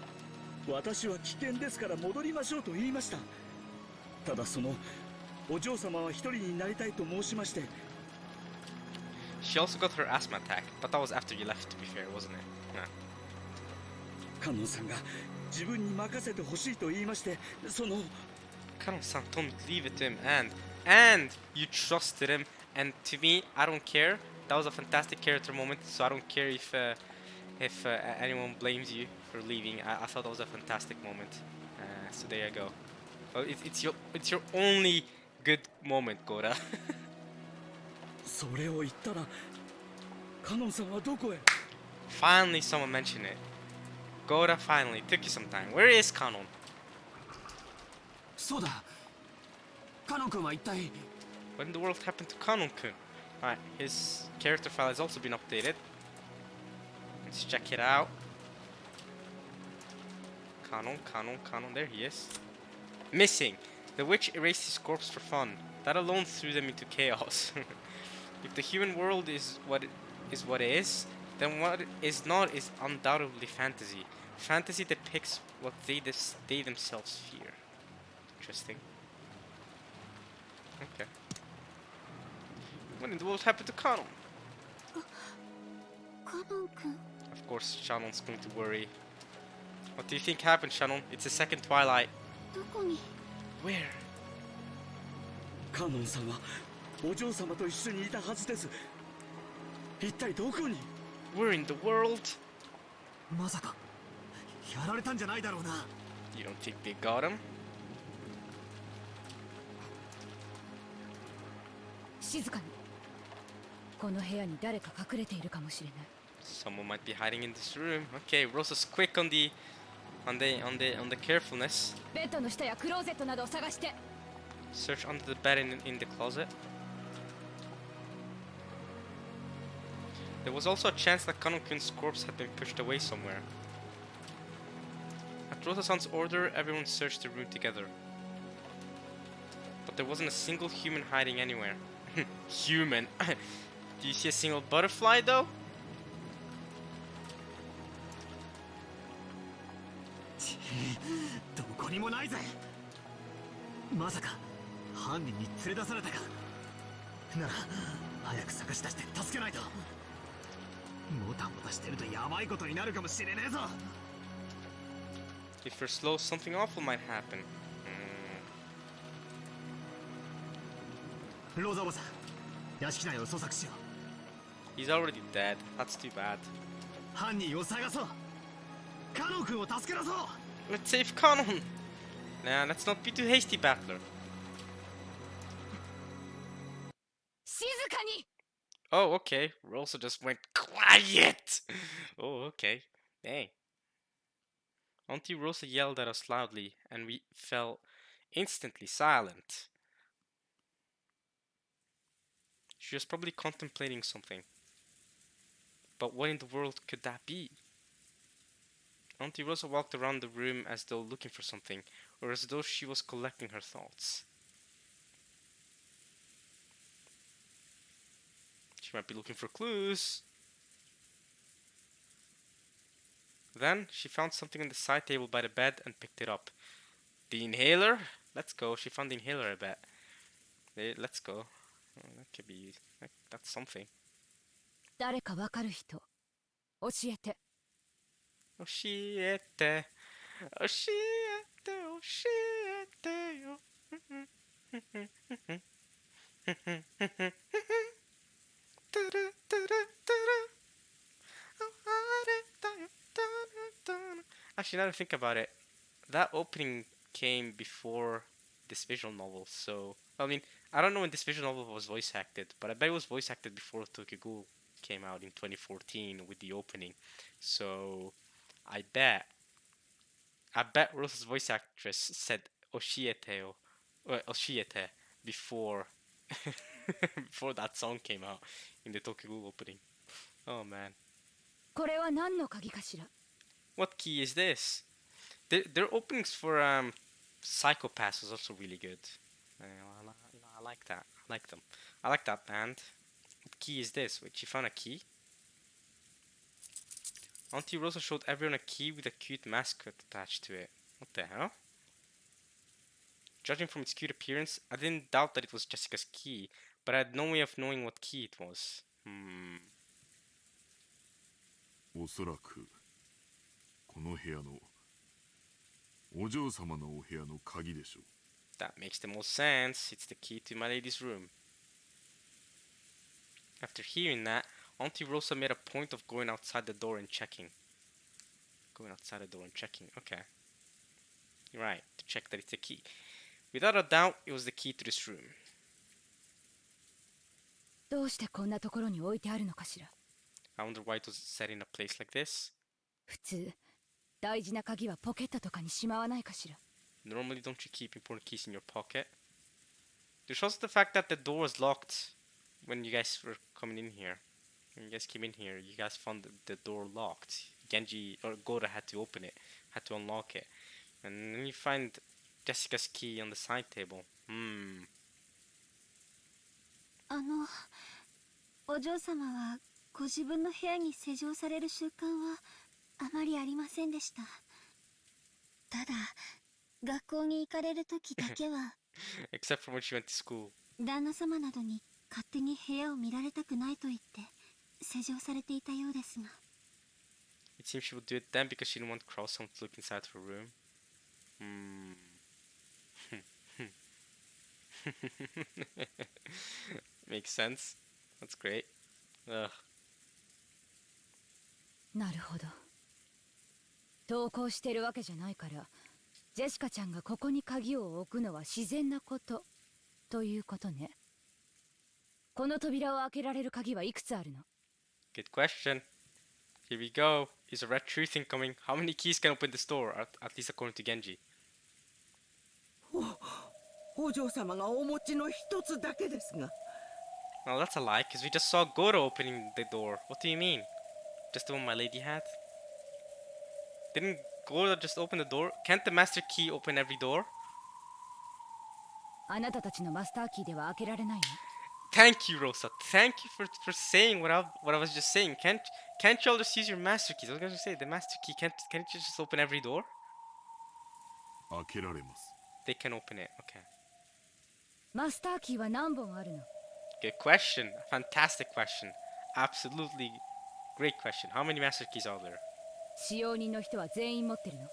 私は危険ですから戻りましょうと言いました。ただそのお嬢様は一人になりたいと申しまして。 She also got her asthma attack, but that was after you left, to be fair, wasn't it? Yeah. カノンさんが自分に任せてほしいと言いまして、その。 Kanon-san told me to leave it to him, and you trusted him, and to me, I don't care. That was a fantastic character moment, so I don't care if anyone blames you for leaving. I thought that was a fantastic moment. So there you go. Well, it's your only good moment, Goda. それを言ったら、カノンさんはどこへ？ Finally, someone mentioned it. Goda, finally, took you some time. Where is Kanon? そうだ。カノン君は一体。 What in the world happened to Kanon-kun? Alright, his character file has also been updated. Let's check it out. Kanon, there he is. Missing! The witch erased his corpse for fun. That alone threw them into chaos. If the human world is what it is, then what is not is undoubtedly fantasy. Fantasy depicts what they themselves fear. Interesting. Okay. What in the world happened to Kanon? カノン君、 Of course, Shannon's going to worry. What do you think happened, Shannon? It's the second Twilight. どこに？ Where? カノンさんはお嬢様と一緒にいたはずです。一体どこに？ Where in the world? まさかやられたんじゃないだろうな。 You don't think they got him? 静かに。この部屋に誰か隠れているかもしれない。 Someone might be hiding in this room. Okay, Rosa's quick on the carefulness. ベッドの下やクローゼットなどを探して。 Search under the bed in the closet. There was also a chance that Kanon-kun's corpse had been pushed away somewhere. At Rosa-san's order, everyone searched the room together. But there wasn't a single human hiding anywhere. Human. Do you see a single butterfly though? どこにもないぜ。まさか犯人に連れ出されたか。なら早く探し出して助けないと。もたもたしてるとヤバいことになるかもしれねえぞ。 If you're slow, something awful might happen. ローザおさん、屋敷内を捜索しよう。 He's already dead. That's too bad. 犯人を探そう。カノン君を助け出そう。 Let's save Kanon! Nah, let's not be too hasty, Battler. 静かに。 Oh, okay. Rosa just went quiet! Oh, okay. Dang. Auntie Rosa yelled at us loudly, and we fell instantly silent. She was probably contemplating something. But what in the world could that be? Auntie Rosa walked around the room as though looking for something, or as though she was collecting her thoughts. She might be looking for clues. Then she found something on the side table by the bed and picked it up. The inhaler? Let's go. She found the inhaler, I bet. Let's go. Oh, that could be... that's something. 誰かわかる人教えて。教えて教えて教えてよ。Actually, now that I think about it, that opening came before this visual novel, so I mean, I don't know when this visual novel was voice acted, but I bet it was voice acted before Tokyo Ghoul came out in 2014 with the opening. So I bet Rosa's voice actress said Oshiete or Oshiete before before that song came out in the Tokyo Ghoul opening. Oh man. これは何の鍵かしら。 What key is this? Their openings for Psychopaths was also really good. I like that. I like them. I like that band. What key is this? Wait, she found a key? Auntie Rosa showed everyone a key with a cute mascot attached to it. What the hell? Judging from its cute appearance, I didn't doubt that it was Jessica's key, but I had no way of knowing what key it was. おそらくこの部屋のお嬢様のお部屋の鍵でしょう。 That makes the most sense. It's the key to my lady's room. After hearing that, Auntie Rosa made a point of going outside the door and checking. Going outside the door and checking. Okay. You're right. To check that it's the key. Without a doubt, it was the key to this room. どうしてこんなところに置いてあるのかしら。 I wonder why it was set in a place like this. 普通大事な鍵はポケットとかにしまわないかしら。 Normally, don't you keep important keys in your pocket? There's also the fact that the door was locked when you guys were coming in here. When you guys came in here, you guys found the door locked. Genji or Gora had to open it, had to unlock it. And then you find Jessica's key on the side table. お嬢様はご自分の部屋に施錠される習慣はあまりありませんでした。ただ学校に行かれる時だけは Except for when she went to school. 旦那様などに勝手に部屋を見られたくないと言って施錠されていたようですが。 It seems she would do it then because she didn't want Cross someone to look inside her room. Makes sense. That's great. Ugh. なるほど。投稿してるわけじゃないから、ジェシカちゃんがここに鍵を置くのは自然なことということね。この扉を開けられる鍵はいくつあるの？ Good question. Here we go. Is a red truth incoming? How many keys can open this door? At least according to Genji. お嬢様がお持ちの一つだけですが。 Well, that's a lie, because we just saw Goro opening the door. What do you mean? Just the one my lady had? Didn't Goro just open the door? Can't the master key open every door? あなたたちのマスターキーでは開けられないの？ Thank you, Rosa. Thank you for saying what I was just saying. Can't y'all just use your master keys? I was gonna say the master key. Can't you just open every door? 開けられます。 They can open it. Okay. マスターキーは何本あるの？ Good question. Fantastic question. Absolutely great question. How many master keys are there? 使用人の人は全員持ってるの？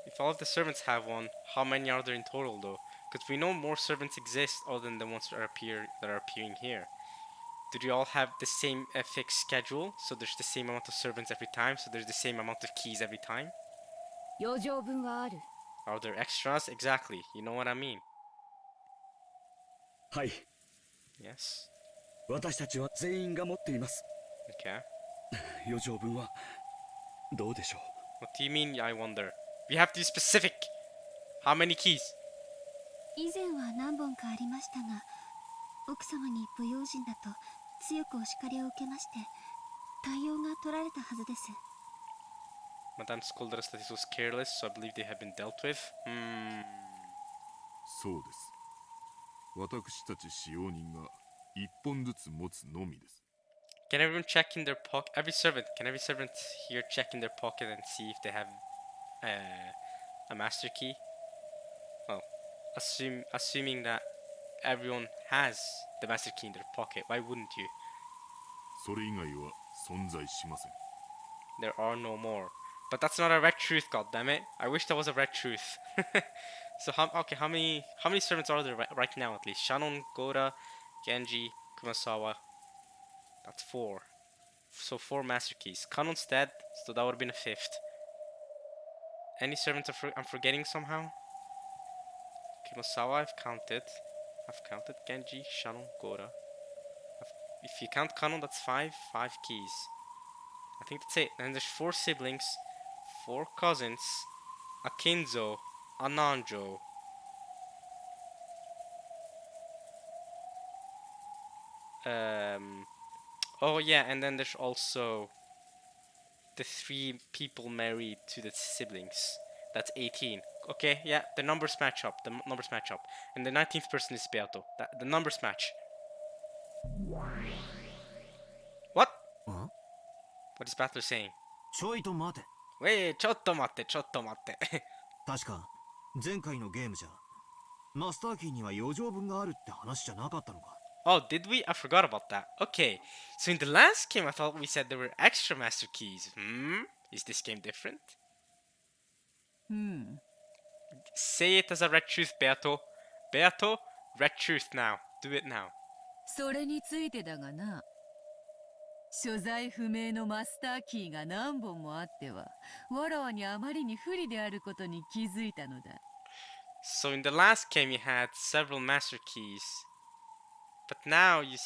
If all of the servants have one, how many are there in total though? Because we know more servants exist other than the ones that are appearing here. Do they all have the same fixed schedule? So there's the same amount of servants every time, so there's the same amount of keys every time? 余剰分はある。 Are there extras? Exactly. You know what I mean. はい。 Yes. 私たちは全員が持っています。 Okay. 余剰分はどうでしょう。 What do you mean, I wonder? We have to be specific. How many keys? 以前は何本かありましたが、奥様に不用心だと強くお叱りを受けまして、対応が取られたはずです。 Madame scolded us that this was careless, so I believe they have been dealt with. そうです。私たち使用人が一本ずつ持つのみです。 Can everyone check in their pocket? Can every servant here check in their pocket and see if they have a master key? Well, assuming that everyone has the master key in their pocket, why wouldn't you? それ以外は存在しません。 There are no more. But that's not a red truth, goddammit. I wish that was a red truth. So how many servants are there right now at least? Shannon, Gora, Genji, Kumasawa. That's 4. So 4 master keys. Kanon's dead, so that would have been a 5th. Any servants I'm forgetting somehow? Kumasawa, I've counted. Genji, Shannon, Gora. If you count Kanon, that's 5 keys. I think that's it. And there's 4 siblings, 4 cousins, a Kinzo, a Nanjo. Oh yeah, and then there's also the 3 people married to the siblings. That's 18. Okay, yeah, the numbers match up. And the 19th person is Beato. The numbers match. What? Huh? What is Battler saying? ちょいと待て。 Wait, ちょっと待って。確か前回のゲームじゃマスターキーには余剰分があるって話じゃなかったのか。 Oh, did we? I forgot about that. Okay, so in the last game I thought we said there were extra master keys. Is this game different? Say it as a red truth, Beato. Beato, red truth now. Do it now. それについてだがな、所在不明のマスターキーが何本もあってはわらわにあまりに不利であることに気づいたのだ。 So in the last game you had several master keys, but now you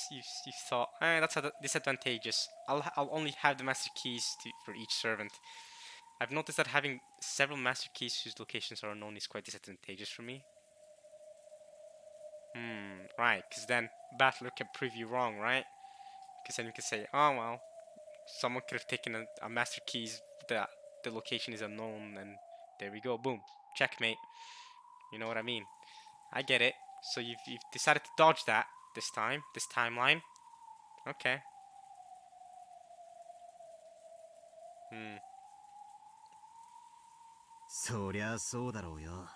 thought, that's disadvantageous. I'll only have the master keys for each servant. I've noticed that having several master keys whose locations are unknown is quite disadvantageous for me. Right, because then Battler can prove you wrong, right? Because then you can say, oh well, someone could have taken a master keys that the location is unknown, and there we go, boom, checkmate. You know what I mean? I get it. So you've decided to dodge that this time, this timeline. Okay. そりゃそうだろうよ。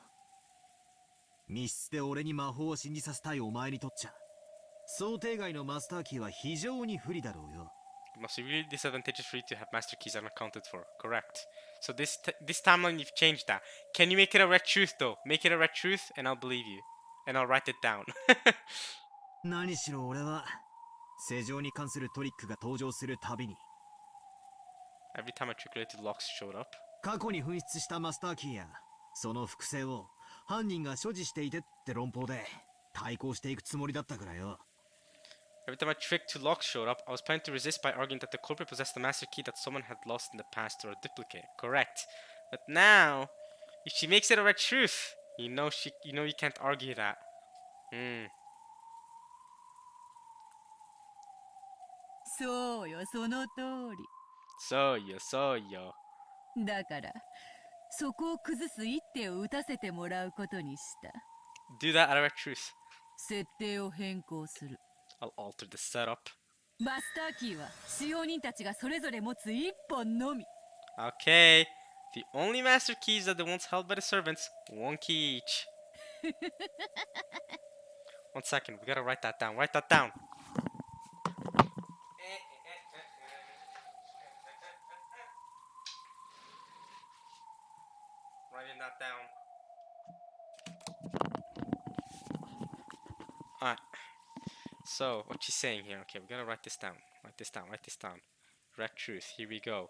密室で俺に魔法を信じさせたいお前にとっちゃ想定外のマスターキーは非常に不利だろうよ。 It must be really disadvantageous for you to have master keys unaccounted for. Correct. So this timeline you've changed that. Can you make it a red truth though? Make it a red truth and I'll believe you. And I'll write it down. 何しろ俺は世情に関するトリックが登場するたびに Every time a trick-related locks showed up. 過去に紛失したマスターキーやその複製を犯人が所持していてって論法で対抗していくつもりだったからよ。 Every time a trick to lock showed up, I was planning to resist by arguing that the culprit possessed the master key that someone had lost in the past or a duplicate. Correct. But now, if she makes it a red truth, you know you can't argue that. そうよ、その通り。そうよ。だからそこを崩す一手を打たせてもらうことにした。 Do that at a red truth. 設定を変更する。I'll alter the setup. マスターキーは使用人たちがそれぞれ持つ1本のみ。 Okay. The only master keys are the ones held by the servants. 1 key each. 1 second. We gotta write that down. Write that down. Writing that down. Alright. So, what she's saying here. Okay, we gotta write this down. Write this down. Write this down. Direct truth. Here we go.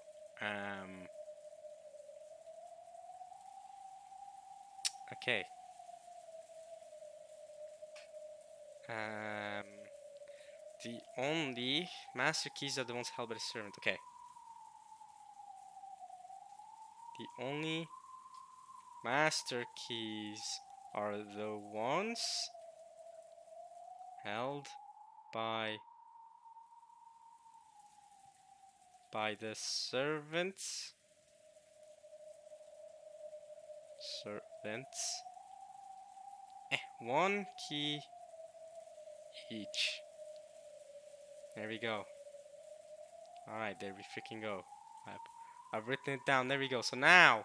Okay. The only master keys are the ones held by the servant. Okay. The only master keys are the ones held by the servants. One key each. There we go. Alright, there we freaking go. I've written it down. There we go. So now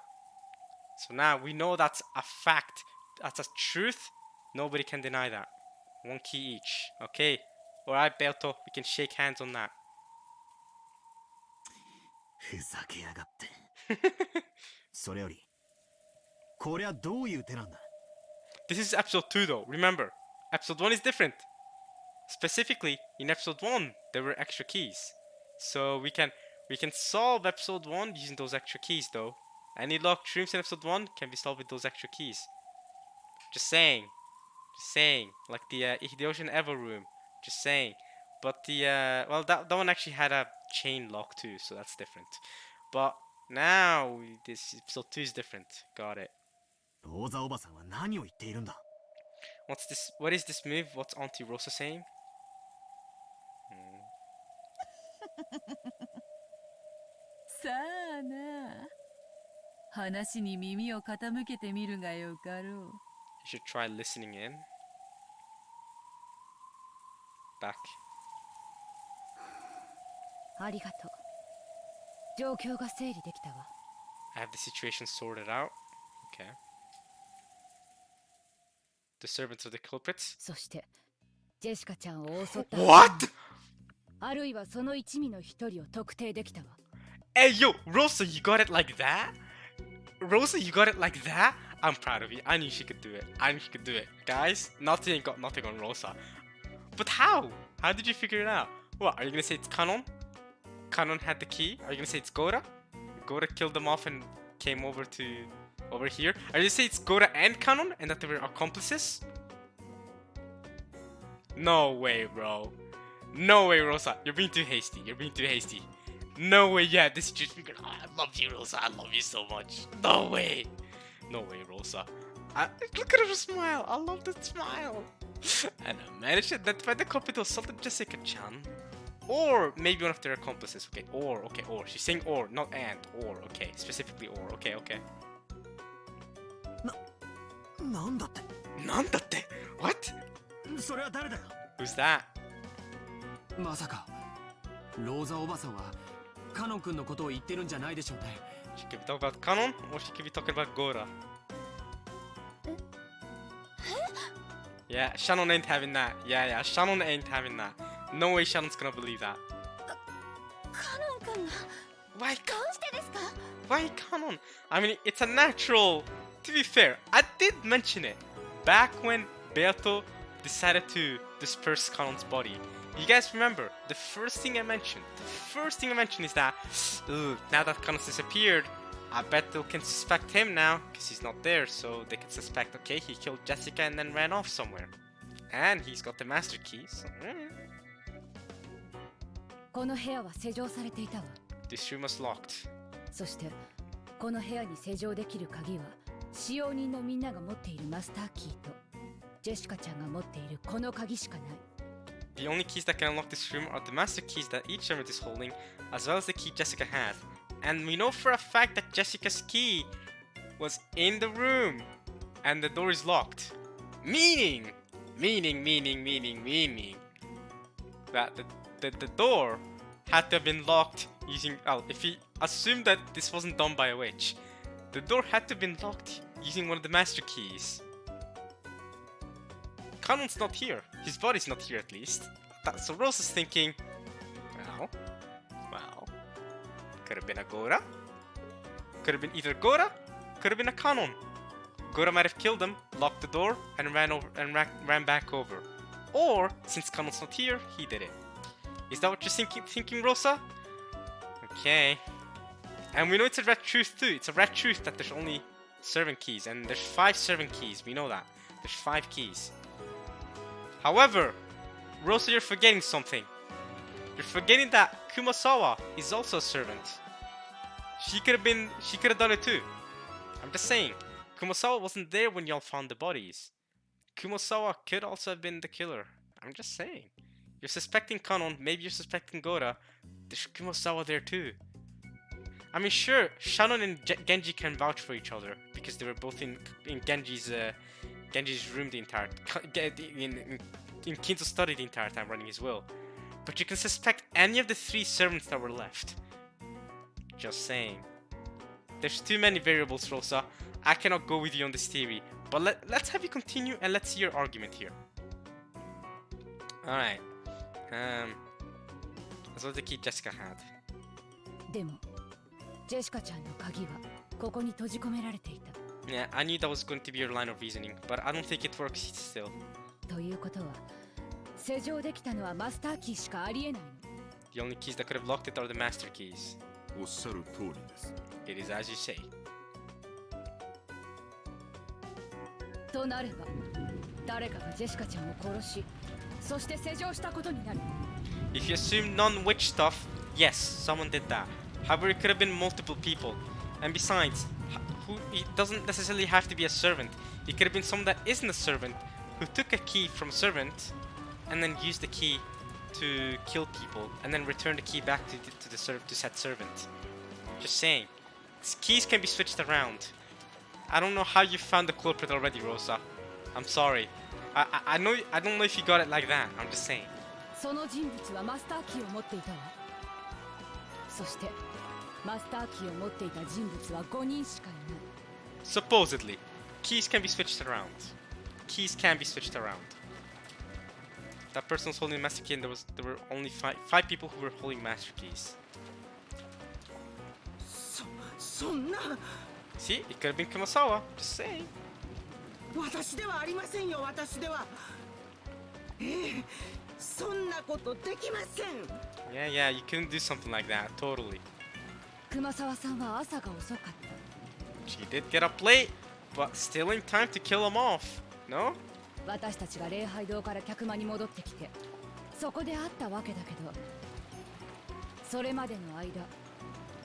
we know that's a fact. That's a truth. Nobody can deny that. 1 key each. Okay. Alright, Belto. We can shake hands on that. ふざけやがって。それより、これはどういう手なんだ? This is episode 2 though. Remember, episode 1 is different. Specifically, in episode 1, there were extra keys. So we can solve episode 1 using those extra keys though. Any locked rooms in episode 1 can be solved with those extra keys. Just saying. Like the Hideyoshi and Evo room. Just saying. But the, well, that one actually had a chain lock too, so that's different. But now, this episode 2 is different. Got it. ローザおばさんは何を言っているんだ? What's this? What is this move? What's Auntie Rosa saying? さあな。話に耳を傾けてみるがよかろう。 You should try listening in. Back. ありがとう。状況が整理できたわ。I have the situation sorted out. Okay. The servants are the culprits. そしてジェシカちゃんを襲った。 What? あるいはその一味の一人を特定できたわ。 Hey yo, Rosa, you got it like that? Rosa, you got it like that? I'm proud of you. I knew she could do it. Guys, nothing on Rosa. But how? How did you figure it out? What, are you gonna say it's Kanon? Kanon had the key? Are you gonna say it's Gora? Gora killed them off and came over here? Are you gonna say it's Gora and Kanon and that they were accomplices? No way, bro. No way, Rosa. You're being too hasty. No way, yeah, this is just because I love you, Rosa. I love you so much. No way, Rosa. Look at her smile. I love that smile. And I managed to identify the culprit of Sultan Jessica-chan. Or maybe one of their accomplices. Okay, or. She's saying or, not and. Or, okay. Specifically or. Okay. なんだって? What? それは誰だよ? Who's that? まさかローザおばさんはカノン君のことを言ってるんじゃないでしょうね。 She could be talking about Kanon, or she could be talking about Gora. Yeah, Shannon ain't having that. Yeah, Shannon ain't having that. No way Shannon's gonna believe that. カノン君が Why どうしてですか? Why Kanon? I mean, it's a natural. To be fair, I did mention it back when Beato decided to disperse Kanon's body. You guys remember, the first thing I mentioned is that now that Kanon's disappeared, I bet they can suspect him now because he's not there, so they can suspect, okay, he killed Jessica and then ran off somewhere. And he's got the master keys. So, この部屋は施錠されていたわ。 This room was locked. そしてこの部屋に施錠できる鍵は使用人のみんなが持っているマスターキーとジェシカちゃんが持っているこの鍵しかない。 The only keys that can unlock this room are the master keys that each servant is holding, as well as the key Jessica had. And we know for a fact that Jessica's key was in the room, and the door is locked. Meaning. that the door had to have been locked using. Well, if he assumed that this wasn't done by a witch, the door had to have been locked using one of the master keys. Kanon's not here. His body's not here, at least. So Rosa's thinking, well, could have been a Gora. Could have been either Gora, could have been a Kanon. Gora might have killed him, locked the door, and ran back over. Or, since Kanon's not here, he did it. Is that what you're thinking, Rosa? Okay. And we know it's a red truth too. It's a red truth that there's only servant keys, and there's 5 servant keys. We know that. There's 5 keys. However, Rosa, you're forgetting something. You're forgetting that Kumasawa is also a servant. She could have done it too. I'm just saying. Kumasawa wasn't there when y'all found the bodies. Kumasawa could also have been the killer. I'm just saying. You're suspecting Kanon, maybe you're suspecting Gora. There's Kumasawa there too. I mean, sure, Shannon and Genji can vouch for each other because they were both in Genji's room the entire in Kinzo's study the entire time running his will. But you can suspect any of the 3 servants that were left. Just saying. There's too many variables, Rosa. I cannot go with you on this theory. But let's have you continue and let's see your argument here. Alright. That's what the key Jessica had. でも、ジェシカちゃんの鍵はここに閉じ込められていた。Yeah, I knew that was going to be your line of reasoning, but I don't think it works still. ということは、施錠できたのはマスターキーしかありえないの。The only keys that could have locked it are the master keys. おっしゃる通りです。 It is as you say. となれば、誰かがジェシカちゃんを殺し、そして施錠したことになる。If you assume non-witch stuff, yes, someone did that. However, it could have been multiple people. And besides, it doesn't necessarily have to be a servant. It could have been someone that isn't a servant who took a key from a servant and then used the key to kill people and then return the key back to said servant. Just saying. Keys can be switched around. I don't know how you found the culprit already, Rosa. I'm sorry. I don't know if you got it like that. I'm just saying. その人物はマスターキーを持っていたわ。そしてマスターキーを持っていた人物は5人しかいない。Supposedly, keys can be switched around. Keys can be switched around. That person was holding master key, and there were only five people who were holding master keys. そんな。 See, it could have been Kumasawa. Just saying. 私ではありませんよ、私では。そんなことできません。 Yeah, you couldn't do something like that. Totally. 熊沢さんは朝が遅かった。 She did get up late, but still in time to kill him off. No? 私たちが礼拝堂から客間に戻ってきて、そこで会ったわけだけど、それまでの間、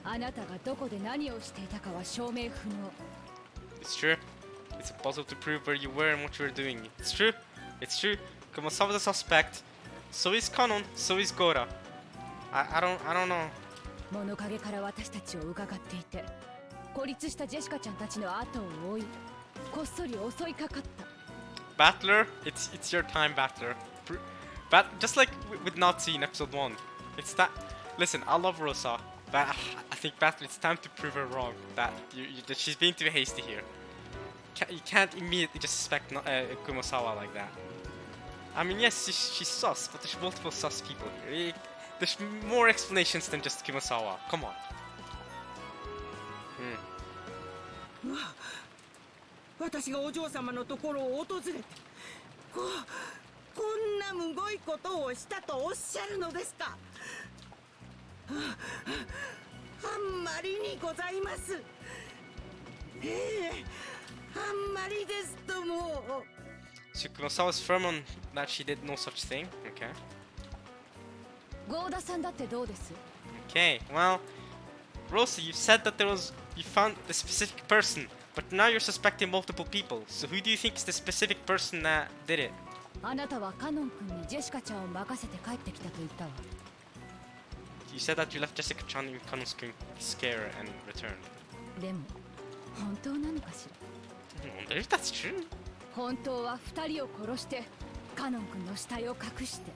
あなたがどこで何をしていたかは証明不能。 It's true. It's impossible to prove where you were and what you were doing. It's true. It's true. Kumasawa's a suspect. So is Kanon. So is Gora. I don't know. 物陰から私たちを伺っていて、孤立したジェシカちゃんたちの後を追い、こっそり襲いかかった。 Battler, it's your time, Battler. Just like with Nazi in episode 1. It's that. Listen, I love Rosa, but I think Battler, it's time to prove her wrong. That she's being too hasty here. You can't immediately just suspect Kumasawa like that. I mean, yes, she's sus, but there's multiple sus people here. There's more explanations than just Kumasawa. Come on. 私がお嬢様のところを訪れて、こんなむごいことをしたとおっしゃるのですか。あんまりにございます。あんまりですとも。 So Kumasawa's firm on that she did no such thing. Okay. ゴーダさんだってどうです？ Okay. Well, Rosa, you said that you found the specific person, but now you're suspecting multiple people. So who do you think is the specific person that did it? あなたはカノン君にジェシカちゃんを任せて帰ってきたと言ったわ。You said that you left Jessica-chan in Kanon's scare and returned. でも本当なのかしら。 I wonder if that's true. 本当は2人を殺してカノン君の死体を隠して、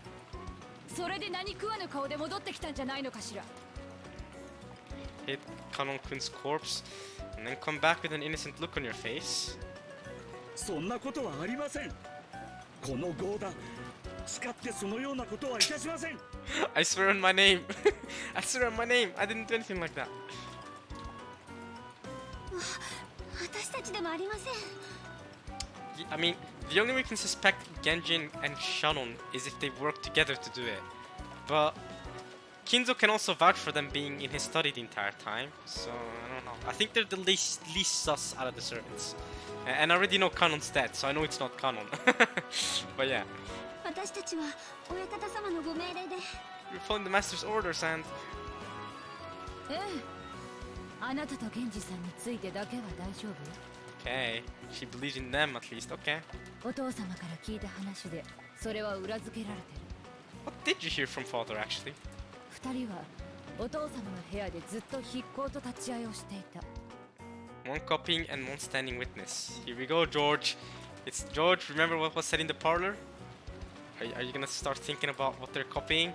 それで何食わぬ顔で戻ってきたんじゃないのかしら。 Hit Kanon-kun's corpse and then come back with an innocent look on your face. そんなことはありません。この強打使ってそのようなことはいたしません。 I swear on my name. I swear on my name. I didn't do anything like that. 私たちでもありません。 I mean, the only way we can suspect Genjin and Shannon is if they work together to do it. But Kinzo can also vouch for them being in his study the entire time. So I don't know. I think they're the least sus out of the servants. And I already know Kanon's dead, so I know it's not Kanon. But yeah. 私たちは親方様のご命令で。 We're following the master's orders and... ええ、あなたと源氏さんについてだけは大丈夫。 Okay, she believes in them at least, okay. お父様から聞いた話でそれは裏付けられてる。 What did you hear from father actually? 二人はお父様の部屋でずっと筆行と立ち会いをしていた。 One copying and one standing witness. Here we go, George. It's George, remember what was said in the parlor? Are you gonna start thinking about what they're copying?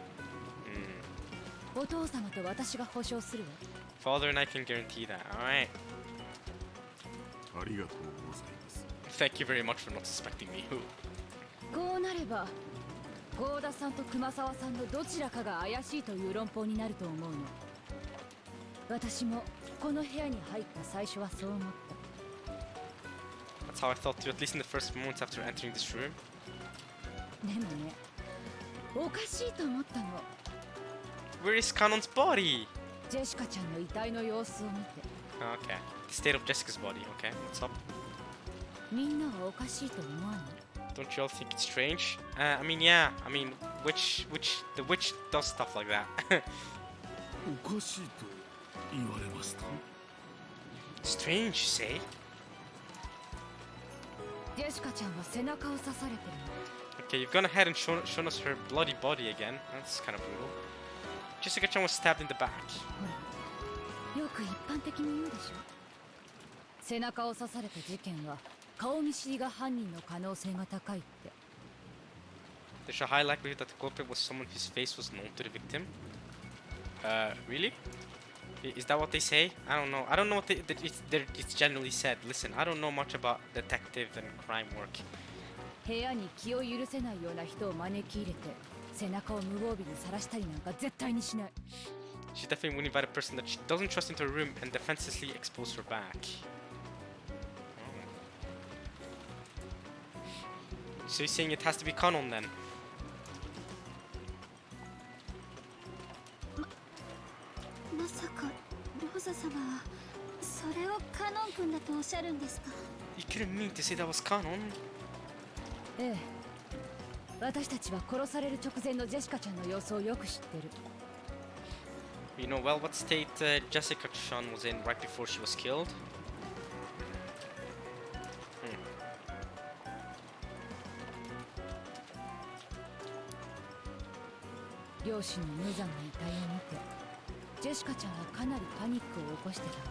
お父様と私が保証するわ。 Father and I can guarantee that, alright. ありがとうございます。 Thank you very much for not suspecting me. Who? こうなれば郷田さんと熊沢さんのどちらかが怪しいという論法になると思うの。私もこの部屋に入った最初はそう思った。 That's how I thought too, at least in the first moments after entering this room. でもね、おかしいと思ったの。 Where is Kanon's body? ジェシカちゃんの遺体の様子を見て。 Okay. The state of Jessica's body, okay. What's up? みんなはおかしいと思わない？ Don't you all think it's strange? I mean, yeah. I mean, the witch does stuff like that. おかしいと言われますと。 Strange, you say? ジェシカちゃんは背中を刺されてるの。 Okay, you've gone ahead and shown us her bloody body again. That's kind of brutal. Jessica-chan was stabbed in the back. ほら、よく一般的に言うでしょ。背中を刺された事件は顔見知りが犯人の可能性が高いって。 There's a high likelihood that the culprit was someone whose face was known to the victim. Really? Is that what they say? I don't know. I don't know what it's generally said. Listen, I don't know much about detective and crime work. 部屋に気を許せないような人を招き入れて背中を無防備にさらしたりなんか絶対にしない。 She definitely wouldn't invite a person that she doesn't trust into her room and defenselessly expose her back. So you're saying it has to be Kanon then? まさかローザ様はそれをカノン君だとおっしゃるんですか？ You couldn't mean to say that was Kanon. ええ、私たちは殺される直前のジェシカちゃんの様子をよく知ってる。 You know well what state Jessica-chan was in right before she was killed? 両親の無残な遺体を見てジェシカちゃんはかなりパニックを起こしてたの。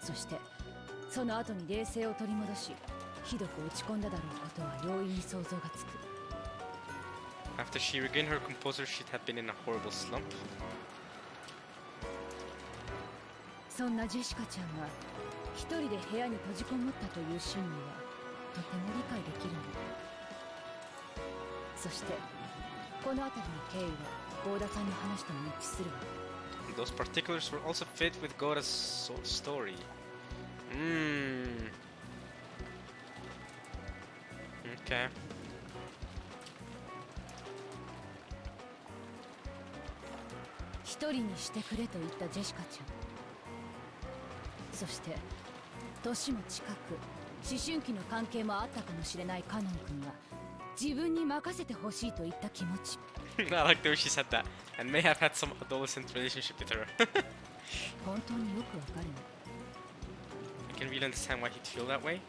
そしてその後に冷静を取り戻しひどく落ち込んだだろうことは容易に想像がつく。 After she regained her composure, she'd have been in a horrible slump. そんなジェシカちゃんが一人で部屋に閉じこもったという真理はとても理解できるの。そしてこの辺りの経緯は郷田さんに話しても一致するわ。 Those particulars were also fit with Gora's story. Okay. 一人にしてくれと言ったジェシカちゃん。そして年も近く思春期の関係もあったかもしれないカノン君が自分に任せてほしいと言った気持ち。 I like the way she said that. And may have had some adolescent relationship with her. 本当によくわかるの。 I can really understand why he'd feel that way.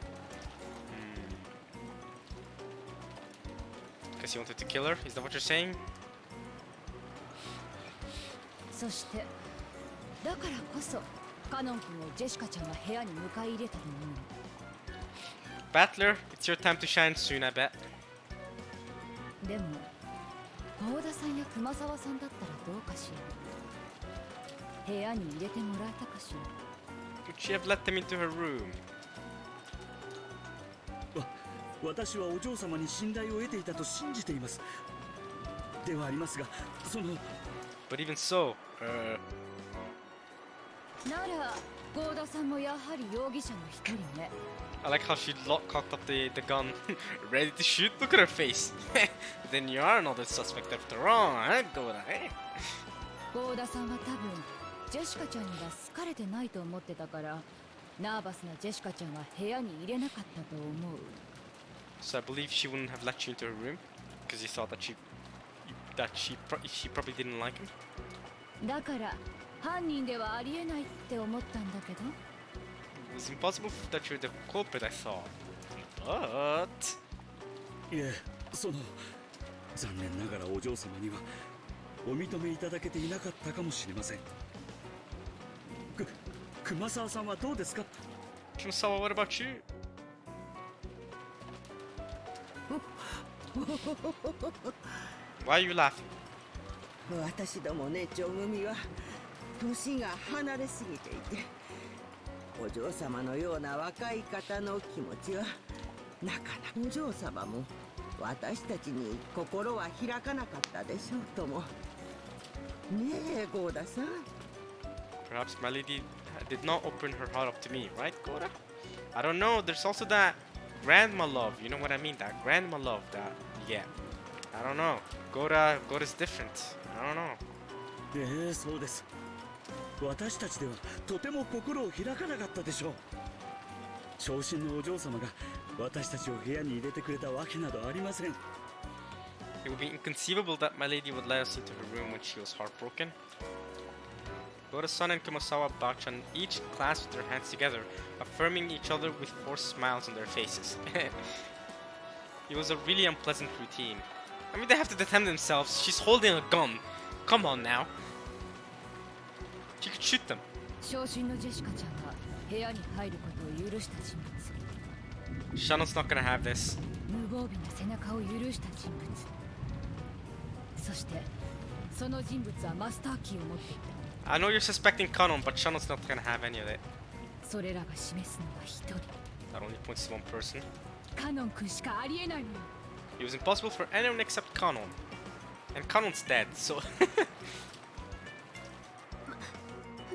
Because he wanted to kill her? Is that what you're saying? そしてだからこそカノン君をジェシカちゃんが部屋に迎え入れたと思うの。 Battler, it's your time to shine soon, I bet. でも幸田さんや熊沢さんだったらどうかしら。部屋に入れてもらえたかしら。 Would she have let them into her room? 私はお嬢様に信頼を得ていたと信じています。ではありますが、その But even so, なら幸田さんもやはり容疑者の一人ね。 I like how she cocked up the gun, ready to shoot. Look at her face. Then you are another suspect after all, huh? Goda, eh? 幸田さんは多分ジェシカちゃんには好かれてないと思ってたから、ナーバスなジェシカちゃんは部屋に入れなかったと思う。 So I believe she wouldn't have let you into her room because you thought that she probably didn't like him. だから犯人ではありえないって思ったんだけど。 It was impossible that you're the culprit, I thought. But いえ、その残念ながらお嬢様にはお認めいただけていなかったかもしれません。熊沢さんはどうですか？ Kumasawa, what about you? 'Why are you laughing? 私どもね、女組は年が離れすぎていて、お嬢様のような若い方の気持ちはなかなかお嬢様も私たちに心は開かなかったでしょうとも。ねえ、ゴーダさん。 Perhaps my lady did not open her heart up to me, right, Goda? I don't know. There's also that grandma love. You know what I mean? That grandma love that you get. I don't know. Goda's different. I don't know. ええ、そうです。私たちではとても心を開かなかったでしょう。長身のお嬢様が私たちを部屋に入れてくれたわけなどありません。 It would be inconceivable that my lady would let us into her room when she was heartbroken. Goda-san and Kumasawa-bachan each clasped their hands together, affirming each other with forced smiles on their faces. It was a really unpleasant routine. I mean, they have to defend themselves. She's holding a gun. Come on now. She could shoot them. 昇進のジェシカちゃんが部屋に入ることを許した人物。 Shannon's not gonna have this. 無防備な背中を許した人物。そしてその人物はマスターキーを持っていた。 I know you're suspecting Kanon, but Shannon's not gonna have any of it. それらが示すのは一人。 That only points to one person. カノン君しかありえないのよ。 It was impossible for anyone except Kanon. And Kanon's dead, so...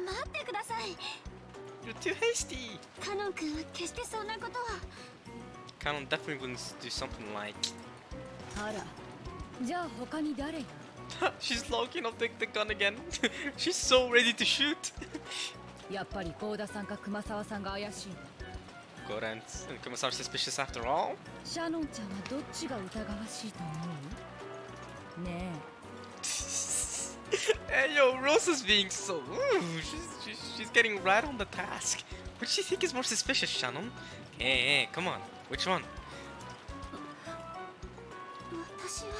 待ってください。 You're too hasty! カノン君は決してそんなことは。 Kanon definitely wouldn't do something like... あら、じゃあ他に誰が？ She's locking up the gun again. She's so ready to shoot. やっぱり幸田さんか熊沢さんが怪しいの。 Goda and Kumasawa are suspicious after all. シャノンちゃんはどっちが疑わしいと思う？ね Hey yo, Rosa's being so... she's getting right on the task. What do you think is more suspicious, Shannon? Hey, come on. Which one? 私は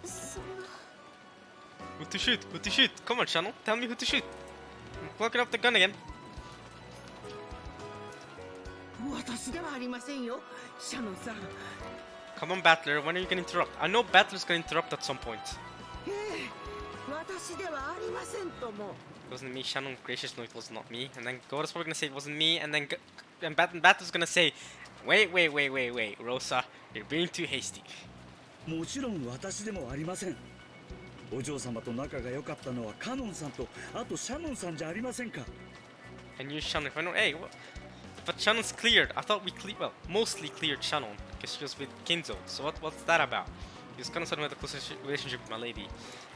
そんな。 Who to shoot? Who to shoot? Come on, Shannon. Tell me who to shoot. I'm locking up the gun again. 私ではありませんよ、シャノンさん。 Come on, Battler. When are you gonna interrupt? I know Battler's gonna interrupt at some point. ええ、私ではありませんとも。 It wasn't me, Shannon. Gracious, no, it was not me. And then Goda's probably gonna say it wasn't me. And then Battler's gonna say, wait, Rosa, you're being too hasty. もちろん私でもありません。お嬢様と仲が良かったのはカノンさんとあとシャノンさんじゃありませんか。 And you, Shannon, if I know, hey, what? But Shannon's cleared. I thought we mostly cleared Shannon because she was with Kinzo. So what's that about? He was kind of sort of with a close relationship with my lady.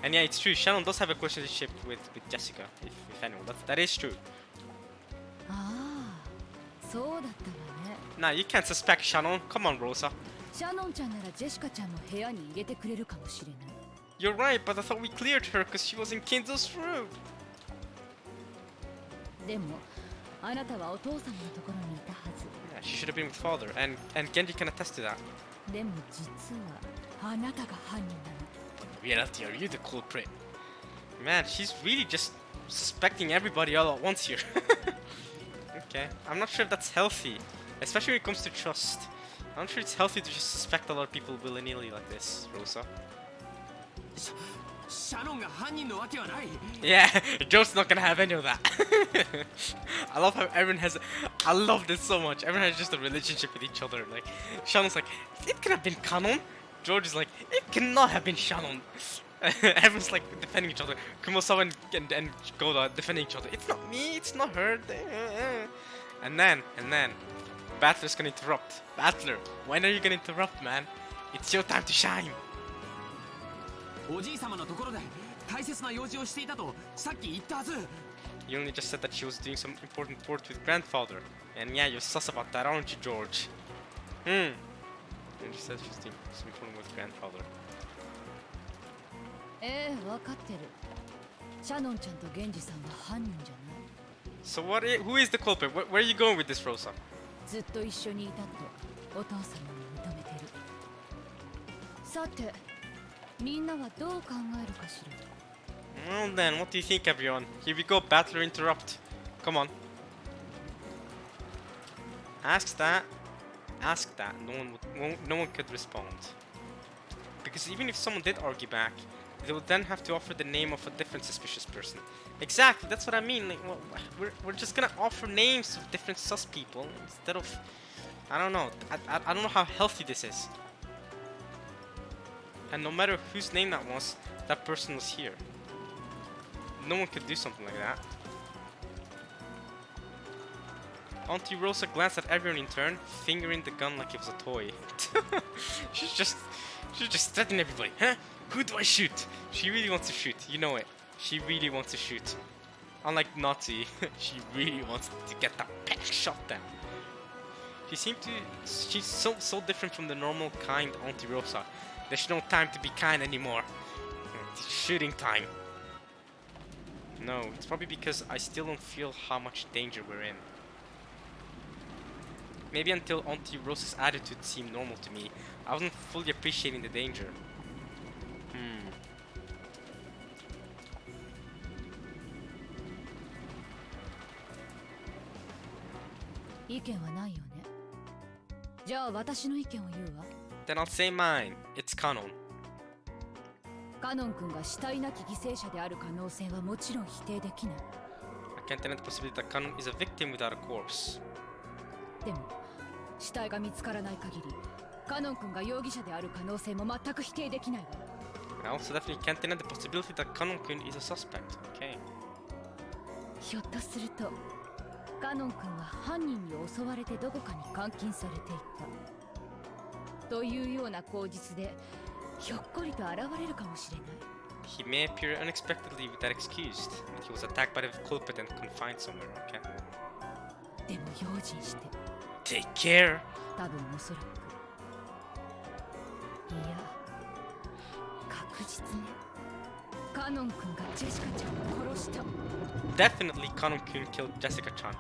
And yeah, it's true. Shannon does have a close relationship with Jessica, if anyone. That is true. ああ、そうだったわね。 Nah, you can't suspect Shannon. Come on, Rosa. シャノンちゃんならジェシカちゃんの部屋に入れてくれるかもしれない。 You're right, but I thought we cleared her because she was in Kinzo's room. でも、あなたはお父様のところにいたはず。 Yeah, she should have been with father, and Genji can attest to that. でも実はあなたが犯人なの。 In reality, are you the culprit? Man, she's really just suspecting everybody all at once here. Okay, I'm not sure if that's healthy, especially when it comes to trust. I'm not sure it's healthy to just suspect a lot of people willy-nilly like this, Rosa. シャノンが犯人のわけはない。 Yeah, Joe's not gonna have any of that. I love how everyone has. I love this so much. Everyone has just a relationship with each other. Like, Shannon's like, it could have been Canon. George is like, it cannot have been Shannon. Everyone's like defending each other. Kumosawa and Goda defending each other. It's not me, it's not her. And then, Battler's gonna interrupt. Battler, when are you gonna interrupt, man? It's your time to shine. おじい様のところで大切な用事をしていたとさっき言ったはず。 You only just said that she was doing some important work with grandfather. And yeah, you're sus about that, aren't you, George? You just said she was doing some important work with grandfather. 分かってる。シャノンちゃんとゲンジさんは犯人じゃない。 So who is the culprit? Where are you going with this, Rosa? ずっと一緒にいたとお父様に認めてる。さて、みんなはどう考えるかしら。 Well then, what do you think, everyone? Here we go, Battler interrupt. Come on. Ask that. No one could respond. Because even if someone did argue back, they would then have to offer the name of a different suspicious person. Exactly, that's what I mean. Like, well, we're just gonna offer names of different sus people instead of, I don't know. I don't know how healthy this is. And no matter whose name that was, that person was here. No one could do something like that. Auntie Rosa glanced at everyone in turn, fingering the gun like it was a toy. she's just threatening everybody. Huh? Who do I shoot? She really wants to shoot. You know it. She really wants to shoot. Unlike Nazi, she really wants to get that back shot down. She's so different from the normal kind Auntie Rosa. There's no time to be kind anymore. It's shooting time. No, it's probably because I still don't feel how much danger we're in. Maybe until Auntie Rosa's attitude seemed normal to me, I wasn't fully appreciating the danger. 意見はないよね。じゃあ私の意見を言うわ。 Then I'll say mine. It's canon. カノン君が死体なき犠牲者である可能性はもちろん否定できない。 I can't deny the possibility that Canon is a victim without a corpse. でも死体が見つからない限りカノン君が容疑者である可能性も全く否定できないわ。 I also definitely can't deny the possibility that Canon-kun is a suspect. Okay. ひょっとするとカノン君は犯人に襲われてどこかに監禁されていたというような口実でひょっこりと現れるかもしれない。 He may appear unexpectedly without excuse, and he was attacked by the culprit and confined somewhere. Okay. でも用心して。 Take care. 多分おそらく。いや、確実ね。カノン君がジェシカちゃんを殺した。 Definitely Canon-kun killed Jessica-chan.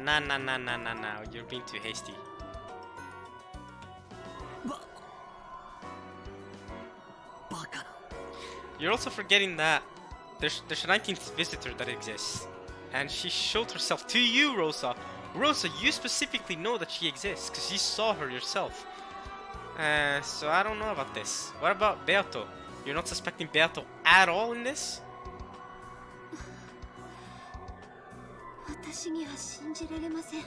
Nah, you're being too hasty. You're also forgetting that there's a 19th visitor that exists. And she showed herself to you, Rosa. Rosa, you specifically know that she exists because you saw her yourself. So I don't know about this. What about Beato? You're not suspecting Beato at all in this? 私には信じられません。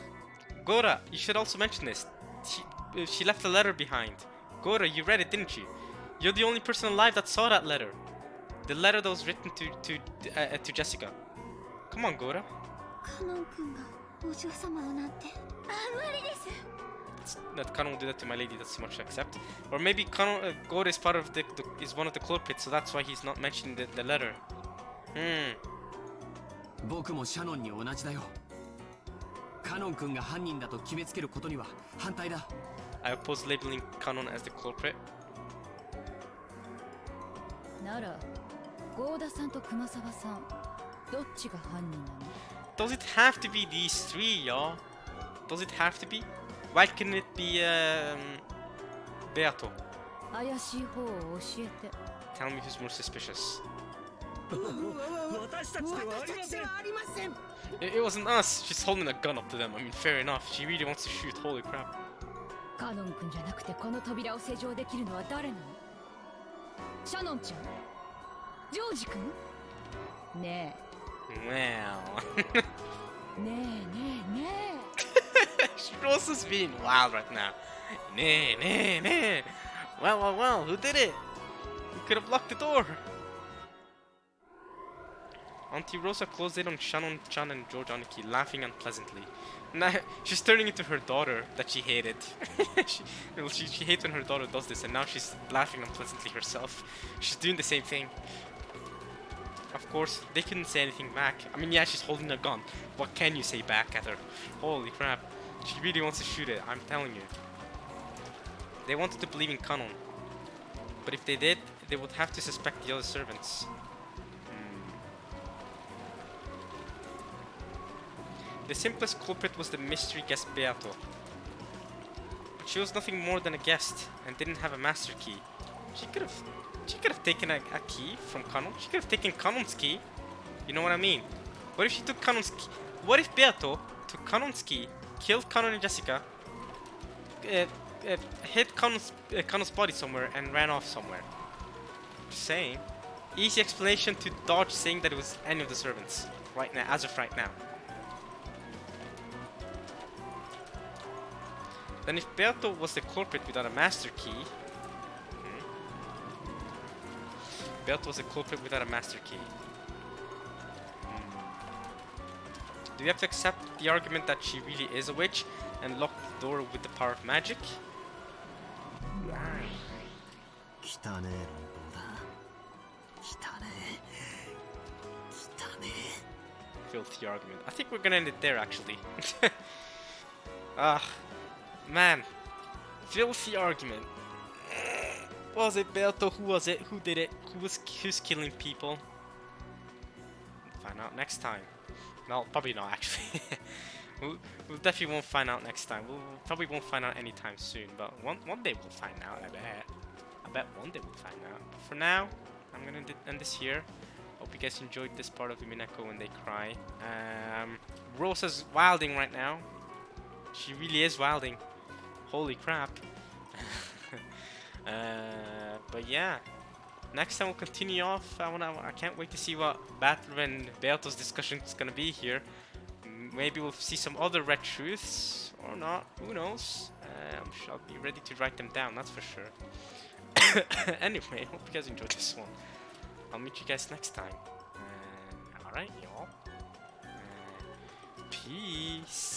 Gora, you should also mention this. She left a letter behind. Gora, you read it, didn't you? You're the only person alive that saw that letter. The letter that was written to Jessica. Come on, Gora. カノン君がお嬢様をなんて。無理です。 That Kanon will do that to my lady, that's too much to accept. Or maybe Gora is part of is one of the culprits, so that's why he's not mentioning the letter. 僕もシャノンに同じだよ。カノン君が犯人だと決めつけることには反対だ。 I oppose labeling Kanon as the culprit. なら、ゴーダさんと熊沢さん、どっちが犯人なの？ Does it have to be these three, y'all? Does it have to be? Why couldn't it be Beato? 怪しい方を教えて。 Tell me who's more suspicious. 私たちではありません。 It wasn't us. She's holding a gun up to them. I mean, fair enough. She really wants to shoot. Holy crap. カノン君じゃなくてこの扉を施錠できるのは誰なの？シャノンちゃん。ジョージ君ね Well. えねえねえね Rosa's being wild right now. Nah, nah, nah. Well, well, well, who did it? Who could have locked the door? Auntie Rosa closed in on Shannon-chan and George Aniki, laughing unpleasantly. Now, she's turning into her daughter that she hated. she hates when her daughter does this, and now she's laughing unpleasantly herself. She's doing the same thing. Of course, they couldn't say anything back. I mean, yeah, she's holding a gun. What can you say back at her? Holy crap. She really wants to shoot it, I'm telling you. They wanted to believe in Kanon. But if they did, they would have to suspect the other servants. The simplest culprit was the mystery guest Beato. But she was nothing more than a guest and didn't have a master key. She could have taken a key from Kanon. She could have taken Kanon's key. You know what I mean? What if she took Kanon's key? What if Beato took Kanon's key, killed Kanon and Jessica, hit Kanon's body somewhere and ran off somewhere? Just saying. Easy explanation to dodge saying that it was any of the servants. Right now, as of right now. Then if Beato was the culprit without a master key... Beato was the culprit without a master key. Do we have to accept the argument that she really is a witch and lock the door with the power of magic? Filthy argument. I think we're gonna end it there actually. Man. Filthy argument. Was it Beato? Who was it? Who did it? Who's killing people? We'll find out next time. No, probably not actually. we'll definitely won't find out next time. We'll probably won't find out anytime soon, but one day we'll find out, I bet one day we'll find out. But for now, I'm gonna end this here. Hope you guys enjoyed this part of Umineko when they cry. Rosa's wilding right now. She really is wilding. Holy crap. But yeah, next time we'll continue off. I can't wait to see what Battler and Beato's discussion is gonna be here. Maybe we'll see some other red truths or not. Who knows? I'm sure I'll be ready to write them down. That's for sure. Anyway, hope you guys enjoyed this one. I'll meet you guys next time. Alright, y'all. Peace.